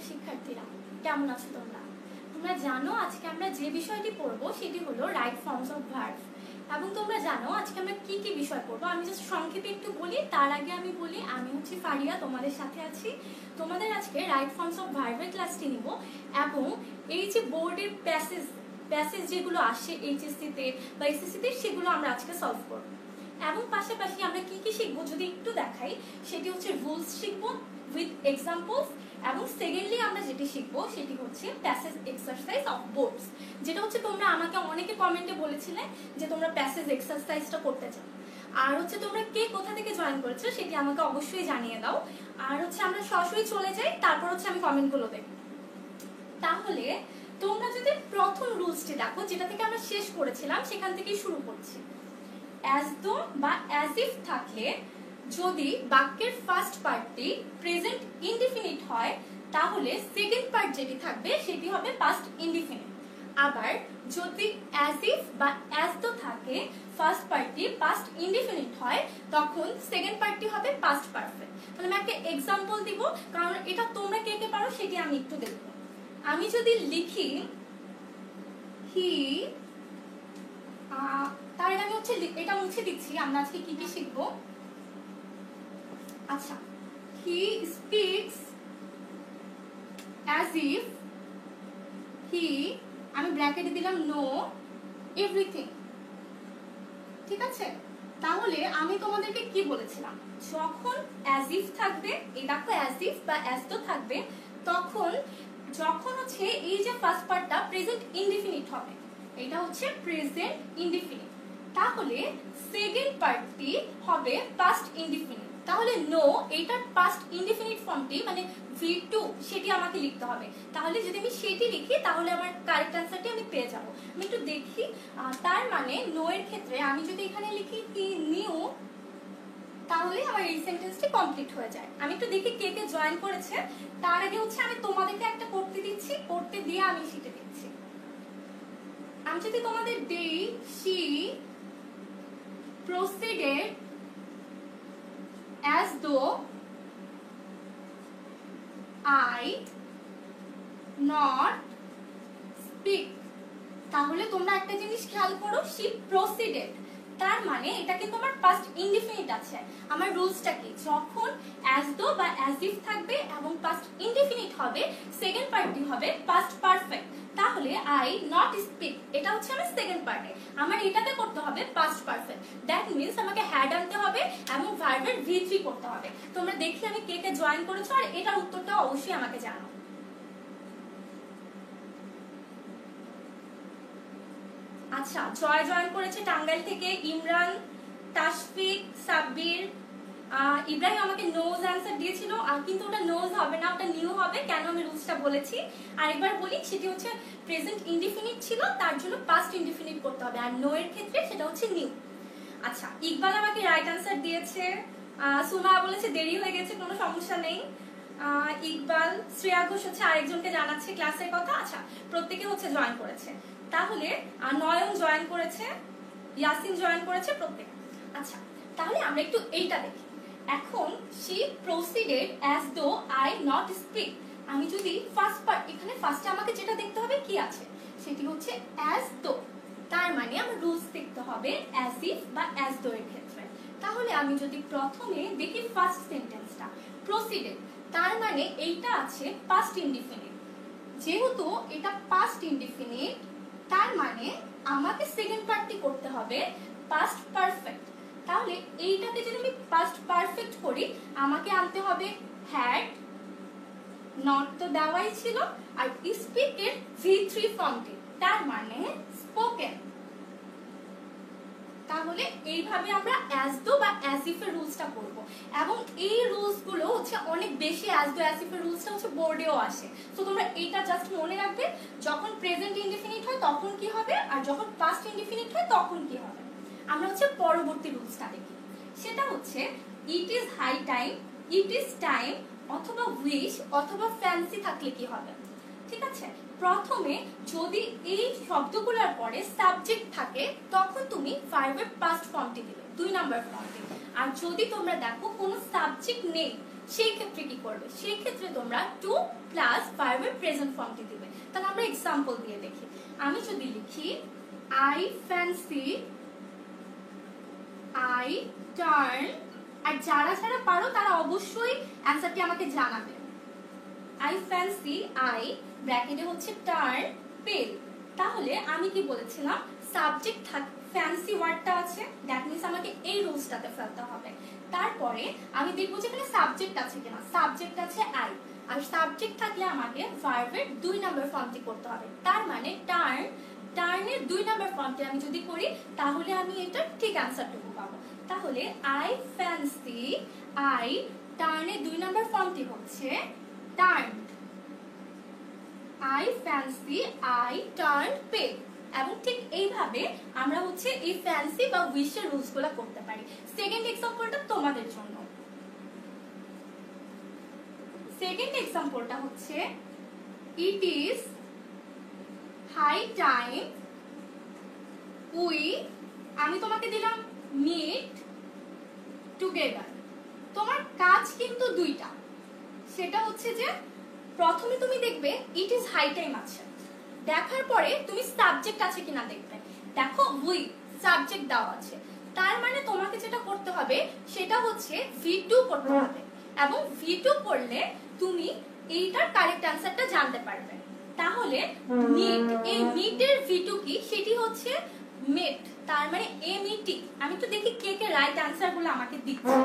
শিক্ষার্থীরা কেমন আছো তোমরা? তোমরা জানো আজকে আমরা যে বিষয়টি পড়বো সেটি হলো রাইট ফর্মস অফ ভার্ব। এবং তোমরা জানো আজকে আমরা কি কি বিষয় পড়বো। আমি জাস্ট সংক্ষেপে একটু বলি, তার আগে আমি বলি আমি হচ্ছে ফারিয়া, তোমাদের সাথে আছি। তোমাদের আজকে রাইট ফর্মস অফ ভার্বের ক্লাসটি নিব এবং এই যে বোর্ডের প্যাসেজ যেগুলো আসে এইচএসসিতে বা এসএসসিতে সেগুলো আমরা আজকে সলভ করবো। এবং পাশাপাশি আমরা কি কি শিখবো যদি একটু দেখাই, সেটি হচ্ছে রুলস শিখবো উইথ এক্সাম্পলস। এবং সেকেন্ডলি আমরা যেটি শিখবো সেটি হচ্ছে প্যাসেজ এক্সারসাইজ অফ বোর্ডস, যেটা হচ্ছে তোমরা আমাকে অনেকে কমেন্টে বলেছিলে যে তোমরা প্যাসেজ এক্সারসাইজটা করতে চাও। আর হচ্ছে তোমরা কে কোথা থেকে জয়েন করেছো সেটি আমাকে অবশ্যই জানিয়ে দাও। আর হচ্ছে আমরা সরাসরি চলে যাই, তারপর হচ্ছে আমি কমেন্টগুলো দেখব। তাহলে তোমরা যদি প্রথম রুলসটি দেখো, যেটা থেকে আমরা শেষ করেছিলাম সেখান থেকেই শুরু করছি। অ্যাজ দো বা অ্যাজ ইফ থাকলে যদি বাক্যের ফার্স্ট পার্টটি প্রেজেন্ট ইনডিফিনিট হয় তাহলে সেকেন্ড পার্ট যেটি থাকবে সেটি হবে পাস্ট ইনডিফিনিট। আবার যদি অ্যাজ ইফ বা অ্যাজ দো থাকে, ফার্স্ট পার্টটি পাস্ট ইনডিফিনিট হয়, তখন সেকেন্ড পার্টটি হবে পাস্ট পারফেক্ট। তাহলে আমি একটা এক্সাম্পল দিব, কারণ এটা তোমরা কে কে পারো সেটি আমি একটু দেখব। আমি যদি লিখি হি, তার আগে আমি হচ্ছে এটা মুছে দিচ্ছি, আমরা আজকে কি কি শিখবো। আচ্ছা, he speaks as if he, আমি ব্র্যাকেটে দিলাম নো এভরিথিং। ঠিক আছে, তাহলে আমি তোমাদেরকে কি বলেছিলাম, যখন অ্যাজ ইফ থাকবে, এই দেখো অ্যাজ ইফ বা অ্যাজ তো থাকবে, তখন যখন হচ্ছে এই যে ফার্স্ট পার্টটা প্রেজেন্ট ইনডিফিনিট হবে, এটা হচ্ছে প্রেজেন্ট ইনডিফিনিট, তাহলে সেকেন্ড পার্টটি হবে পাস্ট ইনডিফিনিট। তাহলে নো এইটার পাস্ট ইনডিফিনিট ফর্মটি মানে V2 সেটি আমাকে লিখতে হবে। তাহলে যদি আমি সেটি লিখি তাহলে আমার কারেক্ট অ্যান্সারটি আমি পেয়ে যাব। আমি একটু দেখি, তার মানে নো এর ক্ষেত্রে আমি যদি এখানে লিখি হি নিউ, তাহলে আমার এই সেন্টেন্সটি কমপ্লিট হয়ে যায়। আমি একটু দেখি কে কে জয়েন করেছে। তার আগে হচ্ছে আমি তোমাদেরকে একটা করতে দিচ্ছি, করতে দিয়ে আমি শিখে দিচ্ছি। আমি যদি তোমাদের দেই, she proceeded as though I not speak, তাহলে তোমরা একটা জিনিস খেয়াল করো, she proceeded, তার মানে এটা কিন্তু আমার পাস্ট ইনডিফিনিট আছে। আমার রুলসটা কি, যখন অ্যাজ দো বা অ্যাজ ইফ থাকবে এবং পাস্ট ইনডিফিনিট হবে, সেকেন্ড পার্টটি হবে পাস্ট পারফেক্ট। তাহলে আই নট স্পিক, এটা হচ্ছে আমার সেকেন্ড পার্টে, আমার এটাতে করতে হবে পাস্ট পারফেক্ট। দ্যাট মিন্স আমাকে হ্যাড আনতে হবে এবং ভার্বের V3 করতে হবে। তোমরা দেখি আমি কে কে জয়েন করেছো, আর এটার উত্তরটা অবশ্যই আমাকে জানাও। আচ্ছা, জয় জয়েন করেছে টাঙ্গাইল থেকে, ইমরান, তাশফিক, সাব্বির, ইব্রাহিম আমাকে নোজ অ্যান্সার দিয়েছিল, কিন্তু ওটা নোজ হবে না, ওটা নিউ হবে। কেন আমি রুলসটা বলেছি আরেকবার বলি, সেটি হচ্ছে প্রেজেন্ট ইনডিফিনিট ছিল, তার জন্য পাস্ট ইনডিফিনিট করতে হবে, আর নো এর ক্ষেত্রে সেটা হচ্ছে নিউ। আচ্ছা, ইকবাল আমাকে রাইট অ্যান্সার দিয়েছে, সুমা বলেছে দেরি হয়ে গেছে, কোনো সমস্যা নেই। ইকবাল, শ্রেয়া ঘোষ হচ্ছে আরেকজনকে জানাচ্ছে ক্লাসের কথা। আচ্ছা, প্রত্যেকে হচ্ছে জয়েন করেছে। তাহলে নয়ন জয়েন করেছে, ইয়াসিন জয়েন করেছে, প্রত্যেক। আচ্ছা, তাহলে আমরা একটু এইটা দেখি। এখন she proceeded as though I not speak, আমি যদি ফার্স্ট পার্ট, এখানে ফার্স্টে আমাকে যেটা দেখতে হবে কি আছে সেটি হচ্ছে as though, তার মানে আমার রুলস দেখতে হবে as if বা as though এর ক্ষেত্রে। তাহলে আমি যদি প্রথমে দেখি ফার্স্ট সেন্টেন্সটা proceeded, তার মানে এইটা আছে পাস্ট ইনডিফিনিট, যেহেতু এটা পাস্ট ইনডিফিনিট তার মানে আমাকে সেকেন্ড পার্টটি করতে হবে পাস্ট পারফেক্ট। তাহলে এইটাকে যদি আমি পাস্ট পারফেক্ট করি, আমাকে আনতে হবে হ্যাড, নট তো দেওয়াই ছিল, আর স্পিক এর V3 ফর্মটি, তার মানে স্পোকেন। তাহলে এইভাবে আমরা অ্যাজ দো বা অ্যাজ ইফ এর রুলসটা করব, এবং এই রুলস গুলো হচ্ছে অনেক বেশি, অ্যাজ দো অ্যাজ ইফ এর রুলসটা হচ্ছে বোর্ডেও আসে। তো তোমরা এইটা জাস্ট মনে রাখবে, যখন প্রেজেন্ট ইনডিফিনিট হয় তখন কি হবে, আর যখন পাস্ট ইনডিফিনিট হয় তখন কি হবে। আমরা হচ্ছে পরবর্তী রুলসটা দেখি, সেটা হচ্ছে it is high time, it is time, অথবা উইশ অথবা ফ্যান্সি থাকলে কি হবে। ঠিক আছে, প্রথমে যদি এই শব্দগুলোর পরে সাবজেক্ট থাকে তখন তুমি ভার্বের পাস্ট ফর্মটি দিবে, 2 নাম্বার ফর্মটি। আর যদি তোমরা দেখো কোনো সাবজেক্ট নেই সেই ক্ষেত্রে কি করবে, সেই ক্ষেত্রে তোমরা টু প্লাস ভার্বের প্রেজেন্ট ফর্মটি দিবে। তাহলে আমরা এক্সাম্পল দিয়ে দেখি। আমি যদি লিখি আই ফ্যান্সি, আই টার্ন, আর যারা যারা পারো তারা অবশ্যই অ্যান্সারটি আমাকে জানাবে। আই ফ্যান্সি, আই ব্র্যাকেটে হচ্ছে টার্ন পেল। তাহলে আমি কি বলেছিলাম, সাবজেক্ট ফ্যান্সি ওয়ার্ডটা আছে, দ্যাট মিন্স আমাকে এই রুলসটাতে ফেলতে হবে। তারপরে আমি দেখবো যে এখানে সাবজেক্ট আছে কিনা, সাবজেক্ট আছে আই, আর সাবজেক্ট থাকলে আমাকে ভার্বের 2 নম্বর ফর্মটি করতে হবে। তার মানে টার্ন, টার্নের 2 নম্বর ফর্মটি আমি যদি করি তাহলে আমি এটা ঠিক অ্যান্সারটুকু পাবো। তাহলে আই ফ্যান্সি, আই টার্নের 2 নম্বর ফর্মটি হচ্ছে turn. I fancy, I turned pale। এবং ঠিক এইভাবে আমরা হচ্ছে এই ফ্যান্সি বা উইশের রুলস গুলো করতে পারি। সেকেন্ড এক্সাম্পলটা তোমাদের জন্য। সেকেন্ড এক্সাম্পলটা হচ্ছে it is high time we, আমি তোমাকে দিলাম মিট টুগেদার। তোমার কাজ কিন্তু দুইটা, সেটা হচ্ছে যে প্রথমে তুমি দেখবে ইট ইজ হাই টাইম আছে, দেখার পরে তুমি সাবজেক্ট আছে কিনা দেখবে। দেখো উই সাবজেক্ট দেওয়া আছে, তার মানে তোমাকে যেটা করতে হবে সেটা হচ্ছে V2 করতে হবে, এবং V2 করলে তুমি এইটার কারেক্ট অ্যান্সারটা জানতে পারবে। তাহলে মিট, এই মিটের V2 কি, সেটি হচ্ছে মেট, তার মানে MET। আমি তো দেখি কে কে রাইট অ্যান্সার গুলো আমাকে দিচ্ছে,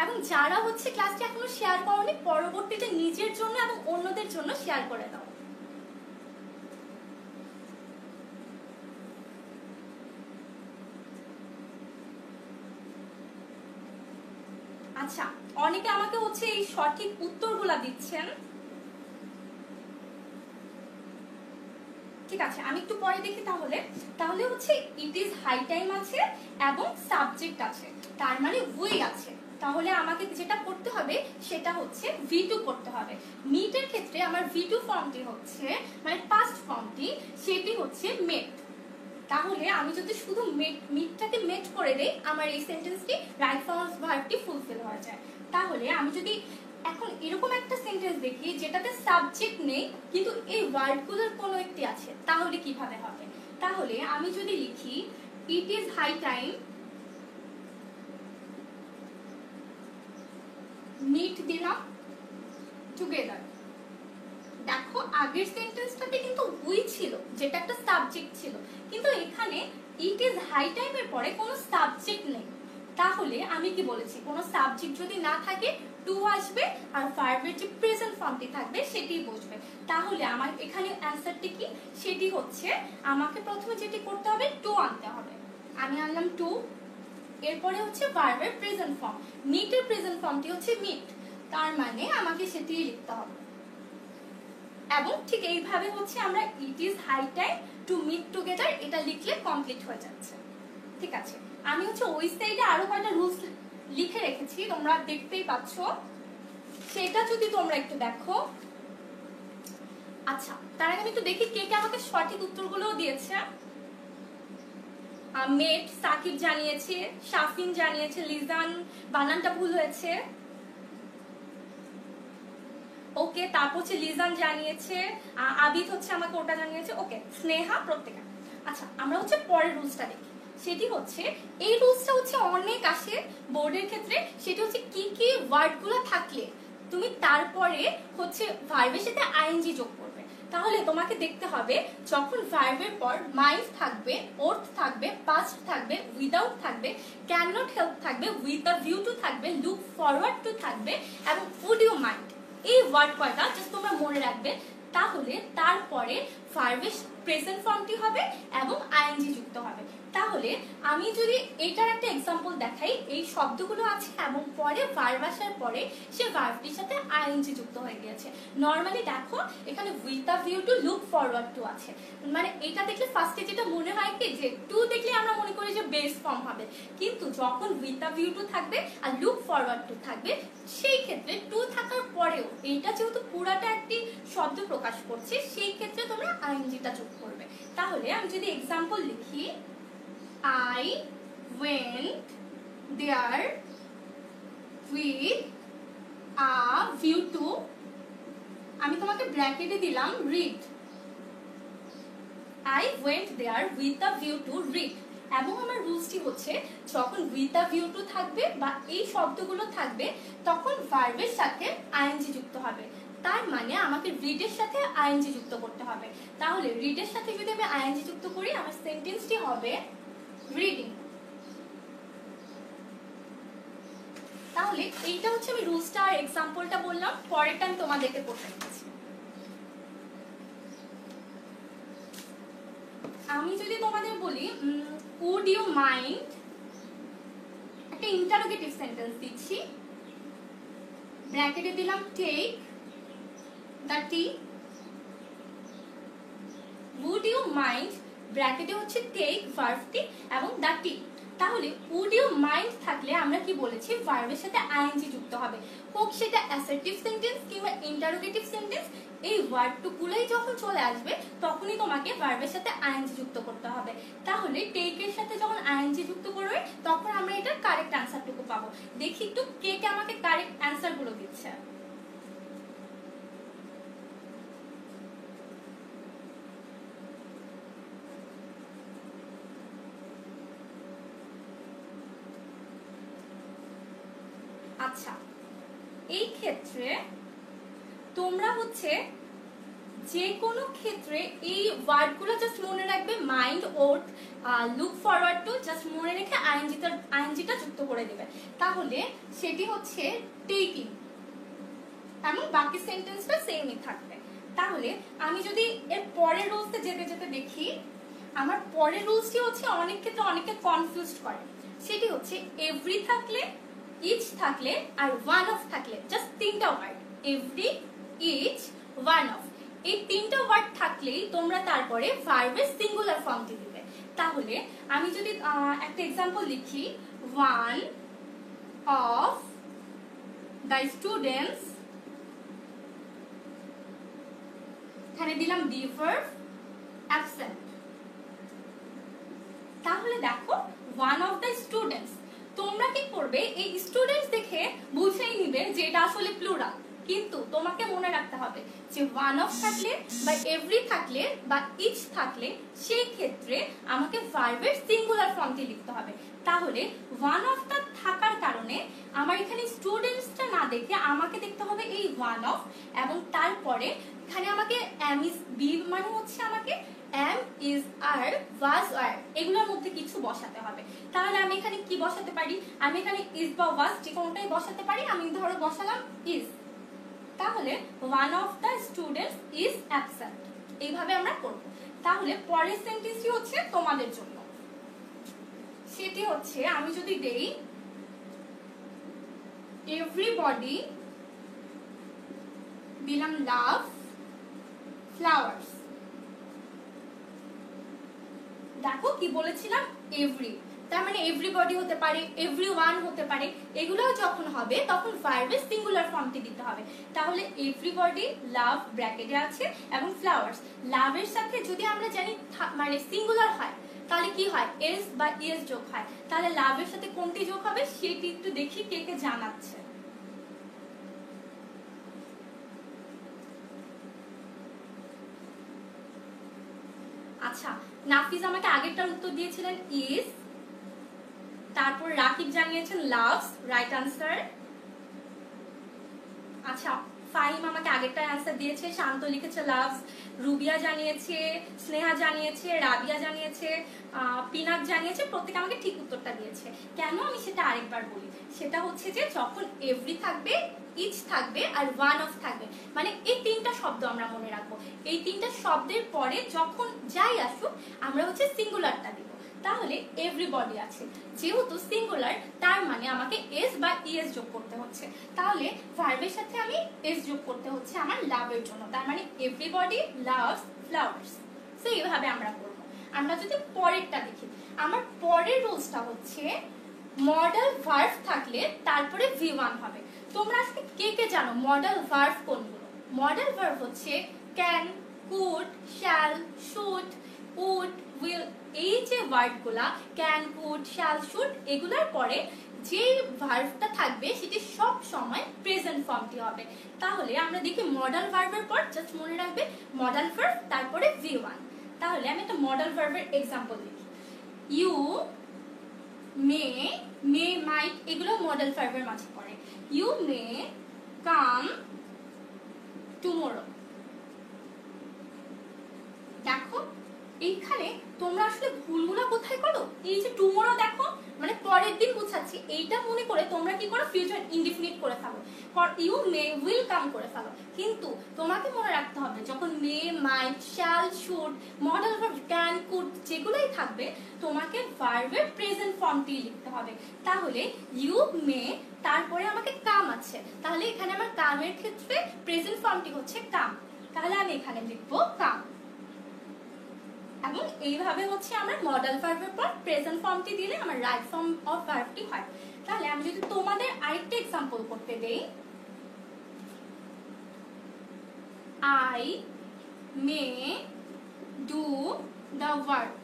এবং যারা হচ্ছে ক্লাসটি এখনো শেয়ার করোনি পরবর্তীতে নিজের জন্য এবং অন্যদের জন্য শেয়ার করে দাও। আচ্ছা, অনেকে আমাকে হচ্ছে এই সঠিক উত্তরগুলা দিচ্ছেন। ঠিক আছে, আমি একটু পরে দেখি। তাহলে হচ্ছে ইট ইজ হাই টাইম আছে এবং সাবজেক্ট আছে, তার মানে উই আছে। তাহলে আমাকে যেটা করতে হবে সেটা হচ্ছে V2 করতে হবে। মিটের ক্ষেত্রে আমার V2 ফর্মটি হচ্ছে, মানে পাস্ট ফর্মটি, সেটি হচ্ছে মেট। তাহলে আমি যদি শুধু মিটটাকে মেট করে দেই, আমার এই সেন্টেন্সটি রাইট ফর্ম অফ ভার্বটি ফুলফিল হয়ে যায়। তাহলে আমি যদি এখন এরকম একটা সেন্টেন্স দেখি যেটাতে সাবজেক্ট নেই কিন্তু এই ওয়ার্ডগুলোর কোনো একটি আছে, তাহলে কিভাবে হবে? তাহলে আমি যদি লিখি it is high time meet দিলাম টুগেদার। দেখো আগের সেন্টেন্সটাতে কিন্তু উই ছিল, যেটা একটা সাবজেক্ট ছিল, কিন্তু এখানে ইট ইজ হাই টাইমের পরে কোনো সাবজেক্ট নেই। তাহলে আমি কি বলেছি, কোনো সাবজেক্ট যদি না থাকে টু আসবে, আর ভার্বের যে প্রেজেন্ট ফর্মটি থাকবে সেটি বসবে। তাহলে আমার এখানে অ্যান্সারটি কি, সেটি হচ্ছে আমাকে প্রথমে যেটি করতে হবে টু আনতে হবে। আমি আনলাম টু, এরপরে হচ্ছে ভার্বের প্রেজেন্ট ফর্ম, মিটের প্রেজেন্ট ফর্মটি হচ্ছে মিট, তার মানে আমাকে সেটি লিখতে হবে। এবং ঠিক এইভাবে হচ্ছে আমরা it is high time to meet together এটা লিখলে কমপ্লিট হয়ে যাচ্ছে। ঠিক আছে, আমি হচ্ছে ওই সাইডে আরো কয়েকটা রুলস লিখে রেখেছি, তোমরা দেখতেই পাচ্ছ, সেটা যদি তোমরা একটু দেখো। আচ্ছা, তার আগে আমি একটু দেখি কে কে আমাকে সঠিক উত্তরগুলোও দিয়েছে। মেট সাকিব জানিয়েছে, শাফিন জানিয়েছে, লিজান বানানটা ভুল হয়েছে, ওকে। তারপর হচ্ছে লিজান জানিয়েছে, আবিদ হচ্ছে আমাকে ওটা জানিয়েছে, ওকে। স্নেহা, প্রত্যেকা। আচ্ছা, আমরা হচ্ছে পরের রুলসটা দেখি। সেটি হচ্ছে, এই রুলসটা হচ্ছে অনেক আসে বোর্ডের ক্ষেত্রে, সেটি হচ্ছে কি কি ওয়ার্ডগুলো থাকলে তুমি তারপরে হচ্ছে ভার্বের সাথে আইএনজি যোগ করবে। তাহলে তোমাকে দেখতে হবে যখন ভার্বের পর মাইন্ড থাকবে, ওর্থ থাকবে, পাস্ট থাকবে, উইদাউট থাকবে, ক্যান নট হেল্প থাকবে, উইথ দ্য ভিউ টু থাকবে, লুক ফরওয়ার্ড টু থাকবে, এবং উড ইউ মাইন্ড, এই ওয়ার্ড কয়টা জাস্ট তোমরা মনে রাখবে। তাহলে তারপরে ভার্বের প্রেজেন্ট ফর্মটি হবে এবং আইএনজি যুক্ত হবে। তাহলে আমি যদি এটার একটা এক্সাম্পল দেখাই, এই শব্দগুলো আছে এবং পরে ভার্ব আসার পরে সে ভার্বটির সাথে আইএনজি যুক্ত হয়ে গিয়েছে। নর্মালি দেখো এখানে with the view to look forward two আছে, মানে এটা দেখলে ফার্স্টে যেটা মনে হয় কি যে টু দেখলে আমরা মনে করি যে বেস ফর্ম হবে, কিন্তু যখন উইথ দ্য ভিউ টু থাকবে আর লুক ফরওয়ার্ড টু থাকবে, সেই ক্ষেত্রে টু থাকার পরেও এইটা যেহেতু পুরাটা একটি শব্দ প্রকাশ করছে, সেই ক্ষেত্রে তোমরা আইএনজিটা যোগ করবে। তাহলে আমি যদি এক্সাম্পল লিখি, I went there with a view to, আমি তোমাকে ব্র্যাকেটে দিলাম read, I went there with a view to read। এবং আমার রুলসটি হচ্ছে যখন with a view to থাকবে বা এই শব্দগুলো থাকবে তখন ভার্বের সাথে আইএনজি যুক্ত হবে। তার মানে আমাকে read এর সাথে আইএনজি যুক্ত করতে হবে। তাহলে read এর সাথে যদি আমি আইএনজি যুক্ত করি আমার সেন্টেন্সটি হবে reading। তাহলে এইটা হচ্ছে আমি রুলসটা আর এক্সাম্পলটা বললাম, পরেরটা আমি তোমাদেরকে করতে দিচ্ছি। আমি যদি তোমাদের বলি would you mind, একটা ইন্টারোগেটিভ সেন্টেন্স দিচ্ছি, ব্র্যাকেটে দিলাম take the tea, would you mind ব্র্যাকেটে হচ্ছে take ভার্বটি এবং the tea। তাহলে would you mind থাকলে আমরা কি বলেছি ভার্বের সাথে আইএনজি যুক্ত হবে, হোক সেটা অ্যাসার্টিভ সেন্টেন্স কিংবা ইন্টারোগেটিভ সেন্টেন্স। এই ওয়ার্ডটুকুলাই যখন চলে আসবে তখনই তোমাকে ভার্বের সাথে আইএনজি যুক্ত করতে হবে। তাহলে টেক এর সাথে যখন আইএনজি যুক্ত করবে তখন আমরা এটার কারেক্ট অ্যান্সারটুকু পাবো। দেখি একটু কে কে আমাকে কারেক্ট অ্যান্সার গুলো দিচ্ছে। আচ্ছা, এই ক্ষেত্রে তোমরা হচ্ছে যে কোনো ক্ষেত্রে এই ওয়ার্ডগুলো জাস্ট মনে রাখবে, mind, ought, look forward to, just মনে রেখে আইএনজিটা যুক্ত করে দেবে। তাহলে সেটি হচ্ছে টেকিং এবং বাকি সেন্টেন্সটা সেমই থাকবে। তাহলে আমি যদি এর পরের রুলসে যেতে যেতে দেখি, আমার পরের রুলসটি হচ্ছে অনেক ক্ষেত্রে অনেকে কনফিউজড করে। সেটি হচ্ছে এভরি থাকলে, ইচ থাকলে আর ওয়ান অফ থাকলে, জাস্ট তিনটা word, every, each, one of, এই তিনটা ওয়ার্ড থাকলেই তোমরা তারপরে ভার্বের সিঙ্গুলার ফর্মটি দিবে। তাহলে আমি যদি একটা এক্সাম্পল লিখি, ওয়ান অফ দ্য স্টুডেন্টস, এখানে দিলাম বি ভার্ব অ্যাবসেন্ট। তাহলে দেখো ওয়ান অফ দ্য স্টুডেন্টস, তোমরা কি করবে এই স্টুডেন্টস দেখে বুঝেই নিবে যে এটা আসলে প্লুরাল, কিন্তু তোমাকে মনে রাখতে হবে যে ওয়ান অফ থাকলে বা এভরি থাকলে বা ইচ থাকলে সেই ক্ষেত্রে আমাকে ভার্বের সিঙ্গুলার ফর্মটি লিখতে হবে। তাহলে ওয়ান অফটা থাকার কারণে আমার এখানে স্টুডেন্টসটা না দেখে আমাকে দেখতে হবে এই ওয়ান অফ, এবং তারপরে এখানে আমাকে এম ইজ বি মানে হচ্ছে আমাকে এম ইজ আর ওয়াজ আর এগুলোর মধ্যে কিছু বসাতে হবে। তাহলে আমি এখানে কি বসাতে পারি, আমি এখানে ইজ বা ওয়াজ যে কোনোটাই বসাতে পারি। আমি ধরো বসালাম ইজ, তাহলে one of the students is absent, এইভাবে আমরা করব। তাহলে পরের সেন্টেন্সটি হচ্ছে তোমাদের জন্য, সেটি হচ্ছে আমি যদি দেই এভরিবডি, দিলাম লাভ ফ্লাওয়ার্স। দেখো কি বলেছিলাম, এভরি, তার মানে এভরিবডি হতে পারে, এভরিওয়ান হতে পারে, এগুলো যখন হবে তখন ভার্বের সিঙ্গুলার ফর্মটি দিতে হবে। তাহলে এভরিবডি, লাভ ব্র্যাকেটে আছে এবং ফ্লাওয়ার্স, লাভের সাথে যদি আমরা জানি মানে সিঙ্গুলার হয় তাহলে কি হয়, এস বা ইএস যোগ হয়। তাহলে লাভের সাথে কোনটি যোগ হবে সেটি একটু দেখি কে কে জানাচ্ছে। আচ্ছা, নাফিজ আমাকে আগেরটার উত্তর দিয়েছিলেন ইজ, তারপর রাকিব জানিয়েছেন লাভস, রাইট আনসার। আচ্ছা, ফাহিম আমাকে আগেরটার অ্যান্সার দিয়েছে, শান্ত লিখেছে লাভস, রুবিয়া জানিয়েছে, স্নেহা জানিয়েছে, রাবিয়া জানিয়েছে, পিনাক জানিয়েছে, প্রত্যেকে আমাকে ঠিক উত্তরটা দিয়েছে। কেন আমি সেটা আরেকবার বলি, সেটা হচ্ছে যে যখন এভরি থাকবে, ইচ থাকবে আর ওয়ান অফ থাকবে, মানে এই তিনটা শব্দ আমরা মনে রাখবো। এই তিনটা শব্দের পরে যখন যাই আসুক আমরা হচ্ছে সিঙ্গুলারটা দিব। তাহলে এভরিবডি আছে, যেহেতু সিঙ্গুলার তার মানে আমাকে এস বা ইএস যোগ করতে হচ্ছে। তাহলে ভার্বের সাথে আমি এস যোগ করতে হচ্ছে আমার লাভের জন্য, তার মানে এভরিবডি লাভস ফ্লাওয়ার্স। সো এইভাবে আমরা করব। আমরা যদি পরেরটা দেখি, আমার পরের রুলসটা হচ্ছে মডেল ভার্ব থাকলে তারপরে ভি1 হবে। তোমরা আজকে কে কে জানো মডেল ভার্ব কোনগুলো? মডেল ভার্ব হচ্ছে can, could, shall, should, would, will, এই যে ওয়ার্ডগুলা ক্যান, কুড, শ্যাল, শুড, এগুলোর পরে যে ভার্বটা থাকবে সেটি সব সময় প্রেজেন্ট ফর্মটি হবে। তাহলে আমরা দেখি মডাল ভার্বের পর জাস্ট মনে রাখবে মডাল ভার্ব তারপরে V1। তাহলে আমি একটা মডাল ভার্বের এক্সাম্পল লিখি। ইউ মে, মে মাইট এগুলো মডাল ভার্বের মাঝে পড়ে। You may come tomorrow. দেখো এইখানে তোমরা আসলে ভুলগুলো কোথায় করো, এই যে টুমোরো দেখো মানে পরের দিন বুঝাচ্ছি, এইটা মনে করে তোমরা কি করো ফিউচার ইনডিফিনিট করে ফেলো, for you may will come করে ফেলো। কিন্তু তোমাকে মনে রাখতে হবে যখন may might shall should modal verb can could যেগুলোই থাকবে তোমাকে ভার্বের প্রেজেন্ট ফর্মটি লিখতে হবে। তাহলে ইউ মে তারপরে আমাকে কাম আছে, তাহলে এখানে আমার কামের ক্ষেত্রে প্রেজেন্ট ফর্মটি হচ্ছে কাম, তাহলে আমি এখানে লিখবো কাম। এবং এইভাবে হচ্ছে আমরা মডেল ভার্বের পর প্রেজেন্ট ফর্মটি দিলে আমার রাইট ফর্ম অফ ভার্বটি হয়। তাহলে আমি যদি তোমাদের আরেকটা एग्जांपल করতে দেই, I may do the work।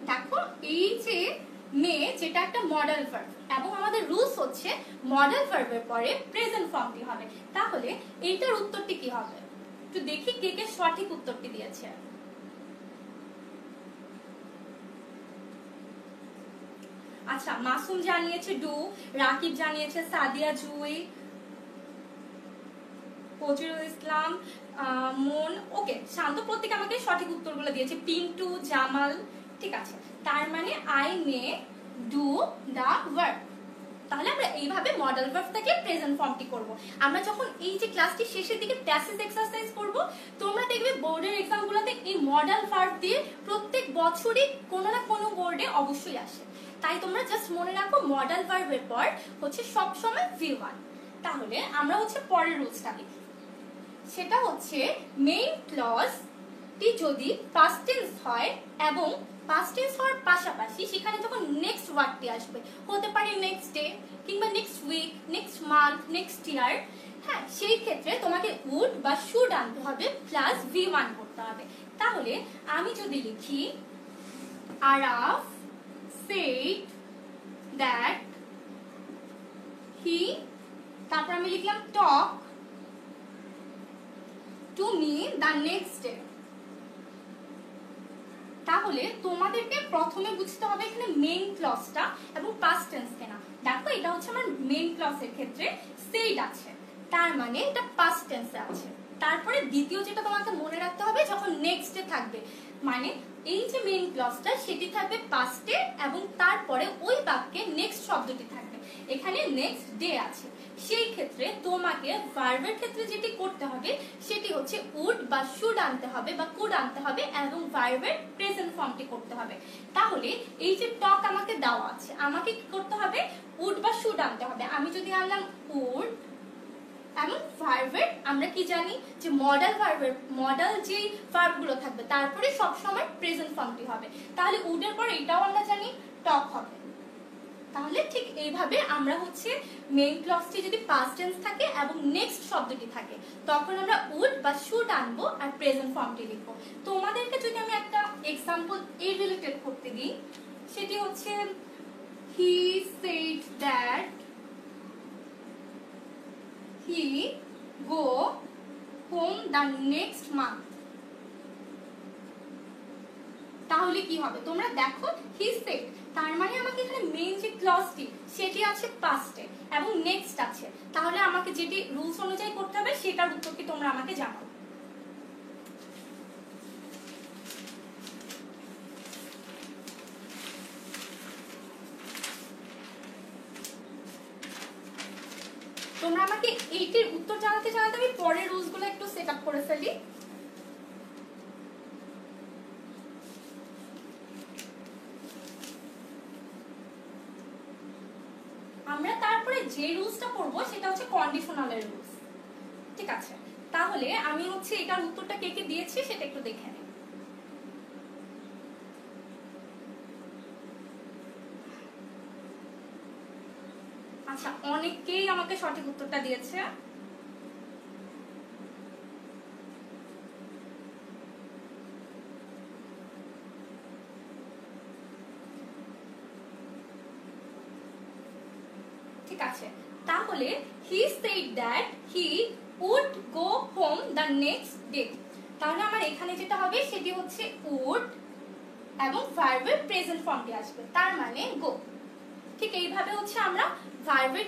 দেখো এই যে মে যেটা একটা মডেল ভার্ব এবং আমাদের রুলস হচ্ছে মডেল ভার্বের পরে প্রেজেন্ট ফর্মটি হবে। তাহলে এইটার উত্তরটি কি হবে একটু দেখি কে কে সঠিক উত্তরটি দিয়েছে। আচ্ছা মাসুম জানিয়েছে ডু, রাকিব জানিয়েছে সাদিয়া জুই, ফজলুল ইসলাম, মন, ওকে শান্ত প্রত্যেক আমাকে সঠিক উত্তরগুলো দিয়েছে, পিন্টু, জামাল, ঠিক আছে। তার মানে I may do the work. তাহলে আমরা এইভাবে মডেল ভার্ব থেকে প্রেজেন্ট ফর্মটি করব। আমরা যখন এই যে ক্লাসটি শেষের দিকে প্যাসেজ এক্সারসাইজ করব তোমরা দেখবে বোর্ডের এক্সামগুলোতে এই মডেল ভার্ব দিয়ে প্রত্যেক বছরই কোনো না কোনো বোর্ডে অবশ্যই আসে। তাই তোমরা জাস্ট মনে রাখো মডেল ভার্বের পর হচ্ছে সব সময় V1। তাহলে আমরা হচ্ছে পরের রুলসটা লিখি, সেটা হচ্ছে মেইন ক্লজ টি যদি পাস্ট টেন্স হয় এবং পাস্ট টেন্স হওয়ার পাশাপাশি সেখানে যখন নেক্সট ওয়ার্ডটি আসবে, হতে পারে নেক্সট ডে কিংবা next week, next month, next year, হ্যাঁ সেই ক্ষেত্রে তোমাকে উড বা শুড আনতে হবে প্লাস V1 করতে হবে। তাহলে আমি যদি লিখি আরাফ said that he, তারপর আমি লিখলাম talk to me the next day। তাহলে তোমাদেরকে প্রথমে বুঝতে হবে এখানে মেইন ক্লজটা এবং পাস্ট টেন্স কেনা। দেখো এটা হচ্ছে আমার মেইন ক্লজের ক্ষেত্রে said আছে, তার মানে এটা পাস্ট টেন্সে আছে। তারপরে দ্বিতীয় যেটা তোমাকে মনে রাখতে হবে যখন নেক্সট ডে থাকবে, মানে এই যে মেইন ক্লজটা সেটি থাকবে পাস্টে এবং তারপরে ওই বাক্যে নেক্সট শব্দটি থাকবে, এখানে নেক্সট ডে আছে। সেই ক্ষেত্রে তোমাকে ভার্বের ক্ষেত্রে যেটি করতে হবে সেটি হচ্ছে উড বা শুড আনতে হবে বা কুড আনতে হবে এবং ভার্বের প্রেজেন্ট ফর্মটি করতে হবে। তাহলে এই যে টক আমাকে দেওয়া আছে আমাকে কি করতে হবে উড বা শুড আনতে হবে। আমি যদি আনলাম উড এবং ভার্বের আমরা কি জানি যে মডেল ভার্বের মডেল যেই ভার্বগুলো থাকবে তারপরে সব সময় প্রেজেন্ট ফর্মটি হবে, তাহলে উডের পর এটাও আমরা জানি টক হবে। তাহলে ঠিক এইভাবে আমরা হচ্ছে মেইন ক্লজটি যদি পাস্ট টেন্স থাকে এবং নেক্সট শব্দটি থাকে তখন আমরা উড বা শুড আনবো আর প্রেজেন্ট ফর্মটি লিখবো। তোমাদেরকে যদি আমি একটা এক্সাম্পল এই রিলেটেড করতে দিই, সেটি হচ্ছে হি said that he go home the next month। তাহলে কি হবে তোমরা দেখো he said, তার মানে আমাকে এখানে মেইন যে ক্লজটি সেটি আছে পাস্টে এবং নেক্সট আছে, তাহলে আমাকে যেটি রুলস অনুযায়ী করতে হবে সেটার উত্তর কি তোমরা আমাকে জানাও। তোমরা আমাকে এইটির উত্তর জানাতে জানাতে আমি পরের রুলসগুলো একটু সেট আপ করে ফেলি। আমরা তারপরে যে রুলসটা পড়বো সেটা হচ্ছে কন্ডিশনালের রুলস, ঠিক আছে। তাহলে আমি হচ্ছে এটার উত্তরটা কে কে দিয়েছি সেটা একটু দেখে নিই। আচ্ছা অনেকেই আমাকে সঠিক উত্তরটা দিয়েছে। ঠিক আছে, তাহলে he said that he would go home the next day. তাহলে আমার এখানে যেটা হবে সেটি হচ্ছে উড এবং ভার্বের প্রেজেন্ট ফর্মটি আসবে, তার মানে গো। ঠিক এইভাবে হচ্ছে আমরা ভার্বের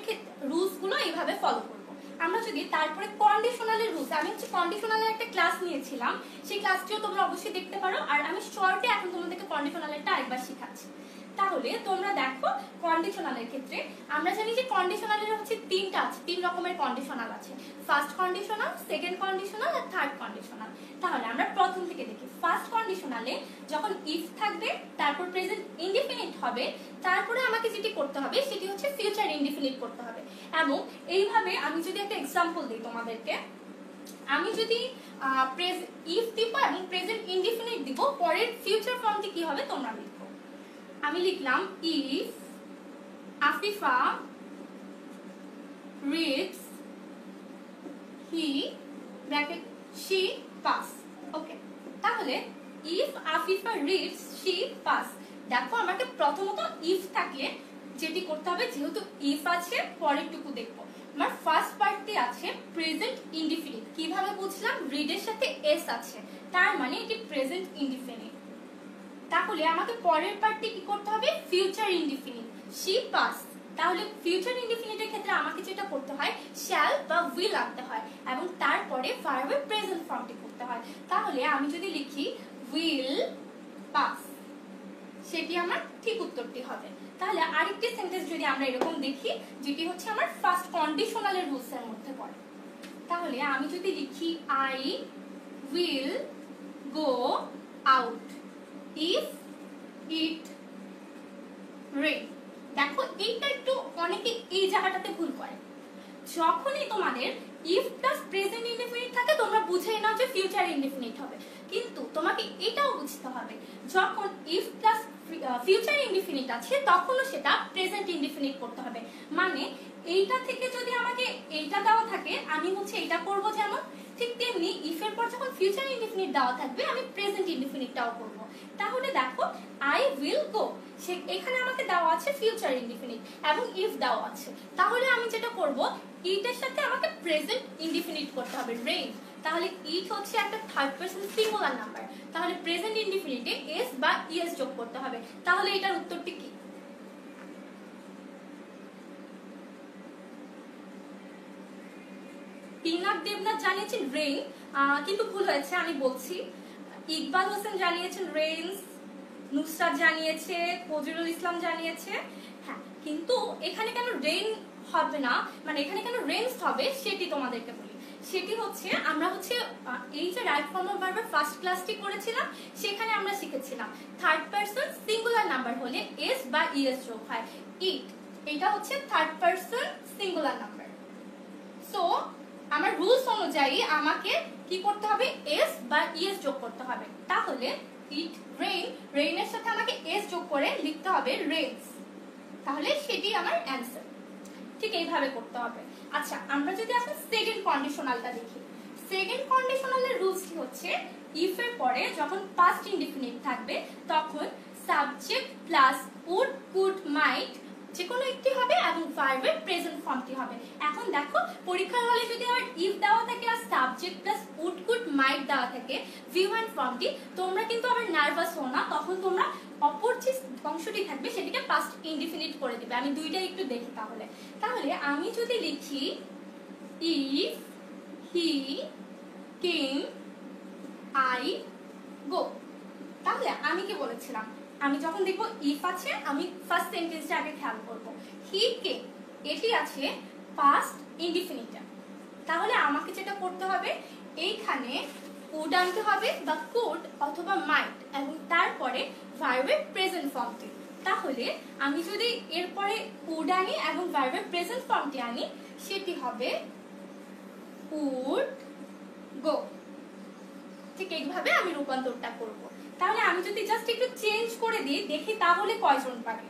রুলস গুলো এইভাবে ফলো করব। আমরা যদি তারপরে কন্ডিশনালের রুলস, আমি হচ্ছে কন্ডিশনালের একটা ক্লাস নিয়েছিলাম, সেই ক্লাসটিও তোমরা অবশ্যই দেখতে পারো। আর আমি শর্টে এখন তোমাদেরকে কন্ডিশনালেরটা আরেকবার শেখাচ্ছি। তাহলে তোমরা দেখো কন্ডিশনালের ক্ষেত্রে আমরা জানি যে কন্ডিশনালের হচ্ছে তিনটা আছে, তিন রকমের কন্ডিশনাল আছে, ফার্স্ট কন্ডিশনাল, সেকেন্ড কন্ডিশনাল আর থার্ড কন্ডিশনাল। তাহলে আমরা প্রথম থেকে দেখি। ফার্স্ট কন্ডিশনালে যখন ইফ থাকবে, তারপর প্রেজেন্ট ইনডিফিনিট হবে, তারপরে আমাকে যেটি করতে হবে সেটি হচ্ছে ফিউচার ইনডিফিনিট করতে হবে। এবং এইভাবে আমি যদি একটা এক্সাম্পল দিই তোমাদেরকে, আমি যদি ইফ দিব এবং প্রেজেন্ট ইনডিফিনিট দিব, পরের ফিউচার ফর্মটি কি হবে তোমরা লিখো। আমি লিখলাম if Afifa reads he bracket she pass. Okay, তাহলে if Afifa reads she pass. দেখো আমাকে প্রথমত ইফ থাকলে যেটি করতে হবে, যেহেতু ইফ আছে পরেরটুকু দেখবো। আমার ফার্স্ট পার্টটি আছে প্রেজেন্ট ইনডিফিনিট। কিভাবে বুঝলাম? রিডের সাথে এস আছে, তার মানে এটি প্রেজেন্ট ইনডিফিনিট। তাহলে আমাকে পরের পার্টটি কি করতে হবে? Future indefinite, she pass. তাহলে ফিউচার ইনডিফিনিটের ক্ষেত্রে আমাকে যেটা করতে হয়, শ্যাল বা উইল আনতে হয় এবং তারপরে ভার্বের প্রেজেন্ট ফর্মটি করতে হয়। তাহলে আমি যদি লিখি উইল পাস, সেটি আমার ঠিক উত্তরটি হবে। তাহলে আরেকটি সেন্টেন্স যদি আমরা এরকম দেখি, যেটি হচ্ছে আমার ফার্স্ট কন্ডিশনালের রুলসের মধ্যে পড়ে, তাহলে আমি যদি লিখি I will go out if it rain. দেখো এইটা একটু অনেকে এই জায়গাটাতে ভুল করে। যখনই তোমাদের ইফ প্লাস প্রেজেন্ট ইনডিফিনিট থাকে, তোমরা বুঝেই নাও যে ফিউচার ইনডিফিনিট হবে। কিন্তু তোমাকে এটাও বুঝতে হবে, যখন ইফ প্লাস ফিউচার ইনডিফিনিট আছে তখনও সেটা প্রেজেন্ট ইনডিফিনিট করতে হবে। মানে এইটা থেকে যদি আমাকে এইটা দেওয়া থাকে, আমি হচ্ছে এইটা করব যেমন, ঠিক তেমনি ইফের পর যখন ফিউচার ইনডিফিনিট দেওয়া থাকবে আমি প্রেজেন্ট ইনডিফিনিটটাও করব। তাহলে দেখো আই উইল গো, এখানে আমাকে দেওয়া আছে ফিউচার ইনডিফিনিট এবং ইফ দেওয়া আছে, তাহলে আমি যেটা করব, ইটের সাথে আমাকে প্রেজেন্ট ইনডিফিনিট করতে হবে, রেইন। তাহলে ইট হচ্ছে একটা থার্ড পারসন সিঙ্গুলার নাম্বার, তাহলে প্রেজেন্ট ইনডিফিনিটে এস বা ইএস যোগ করতে হবে। তাহলে এটার উত্তরটি কি? পিনাক দেবনাথ জানিয়েছেন রেইন, কিন্তু ভুল হয়েছে, আমি বলছি। ইকবাল হোসেন জানিয়েছেন রেইনস, নুসরাত জানিয়েছে, ফজলুল ইসলাম জানিয়েছে। হ্যাঁ, কিন্তু এখানে কেন রেইন হবে না, মানে এখানে কেন রেইনস হবে, সেটি তোমাদেরকে বলি। সেটি হচ্ছে আমরা হচ্ছে এই যে রাইট ফর্ম অফ ভার্বের ফার্স্ট ক্লাসটি করেছিলাম, সেখানে আমরা শিখেছিলাম থার্ড পারসন সিঙ্গুলার নাম্বার হলে এস বা ইএস যোগ হয়। ইট, এটা হচ্ছে third person singular number. So আমার রুলস অনুযায়ী আমাকে কি করতে হবে? এস বা ইএস যোগ করতে হবে। তাহলে ইট রেইন, রেইনের সাথে আমাকে এস যোগ করে লিখতে হবে রেইনস, তাহলে সেটি আমার অ্যান্সার। ঠিক এইভাবে করতে হবে। আচ্ছা, আমরা যদি এখন সেকেন্ড কন্ডিশনালটা দেখি, সেকেন্ড কন্ডিশনালের রুলস কি হচ্ছে, ইফ এর পরে যখন পাস্ট ইনডিফিনিট থাকবে তখন subject plus would could might যে কোনো একটি হবে এবং ভার্বের প্রেজেন্ট ফর্মটি হবে। এখন দেখো পরীক্ষার হলে যদি আমার ইফ দেওয়া থাকে আর subject plus would could might দেওয়া থাকে V1 ফর্মটি, তোমরা কিন্তু আবার নার্ভাস হও না, তখন তোমরা অপর যে অংশটি থাকবে সেটিকে পাস্ট ইনডিফিনিট করে দিবে। আমি দুইটাই একটু দেখি। তাহলে আমি যদি লিখি if he came I go, তাহলে আমি কি বলেছিলাম, আমি যখন দেখবো ইফ আছে আমি ফার্স্ট সেন্টেন্সটা আগে খেয়াল করবো। হি কেম, এটি আছে পাস্ট ইনডিফিনিট, তাহলে আমাকে যেটা করতে হবে, এইখানে উড আনতে হবে বা কুড অথবা মাইট এবং তারপরে ভার্বের প্রেজেন্ট ফর্মটি। তাহলে আমি যদি এরপরে উড আনি এবং ভার্বের প্রেজেন্ট ফর্মটি আনি, সেটি হবে উড গো। ঠিক এইভাবে আমি রূপান্তরটা করব। তাহলে আমি যদি জাস্ট একটু চেঞ্জ করে দিই, দেখি তাহলে কয়জন পারে।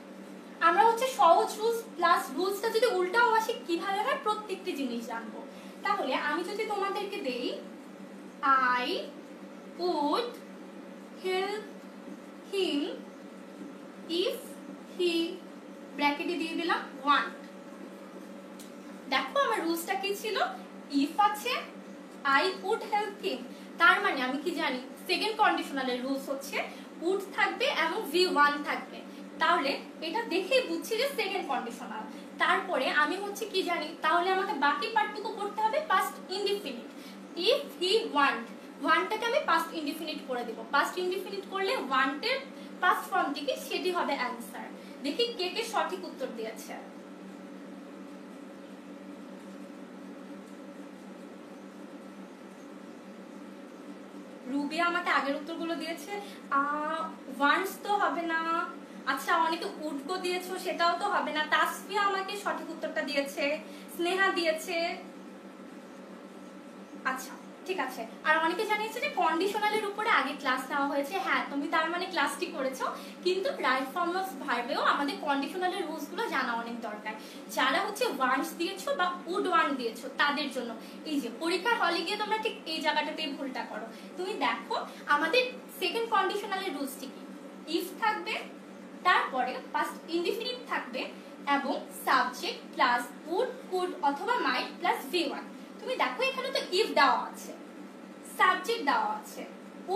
আমরা হচ্ছে সহজ রুলস প্লাস রুলসটা যদি উল্টাও আসে কিভাবে হয় প্রত্যেকটি জিনিস জানবো। তাহলে আমি যদি তোমাদেরকে দেই I would help him if he, ব্র্যাকেটে দিয়ে দিলাম ওয়ান্ট, ইফ আছে আই উড হেল্প হিম, তার মানে আমি কি জানি সেকেন্ড কন্ডিশনালের রুলস হচ্ছে উড থাকবে এবং V1 থাকবে, তাহলে এটা দেখেই বুঝছি যে সেকেন্ড কন্ডিশনাল। তারপরে আমি হচ্ছে কি জানি, তাহলে আমাকে বাকি পার্টটুকু করতে হবে past indefinite. If he want, ওয়ানটাকে আমি পাস্ট ইনডিফিনিট করে দেব, পাস্ট ইনডিফিনিট করলে ওয়ান্টের পাস্ট ফর্মটি কি সেটি হবে অ্যান্সার। দেখি কে কে সঠিক উত্তর দিয়েছে। রুবি আমাকে আগের উত্তরগুলো দিয়েছে, ওয়ান্স তো হবে না। আচ্ছা অনেকে উডগো দিয়েছো, সেটাও তো হবে না। তাসফিয়া আমাকে সঠিক উত্তরটা দিয়েছে, স্নেহা দিয়েছে। আচ্ছা ঠিক আছে। আর অনেকে জানিয়েছে যে কন্ডিশনালের উপরে আগে ক্লাস নেওয়া হয়েছে। হ্যাঁ তুমি তার মানে ক্লাসটি করেছো, কিন্তু রাইট ফর্ম অফ ভার্বেও আমাদের কন্ডিশনালের রুলস গুলো জানা অনেক দরকার। যারা হচ্ছে ওয়ান্স দিয়েছো বা উড ওয়ান দিয়েছো তাদের জন্য এই যে পরীক্ষার হলে গিয়ে তোমরা ঠিক এই জায়গাটাতেই ভুলটা করো। তুমি দেখো আমাদের সেকেন্ড কন্ডিশনালের রুলসটি কি, ইফ থাকবে, তারপরে পাস্ট ইনডিফিনিট থাকবে এবং সাবজেক্ট প্লাস উড কুড অথবা মাইট প্লাস V1। তুমি দেখো এখানে তো ইফ দেওয়া আছে, সাবজেক্ট দেওয়া আছে,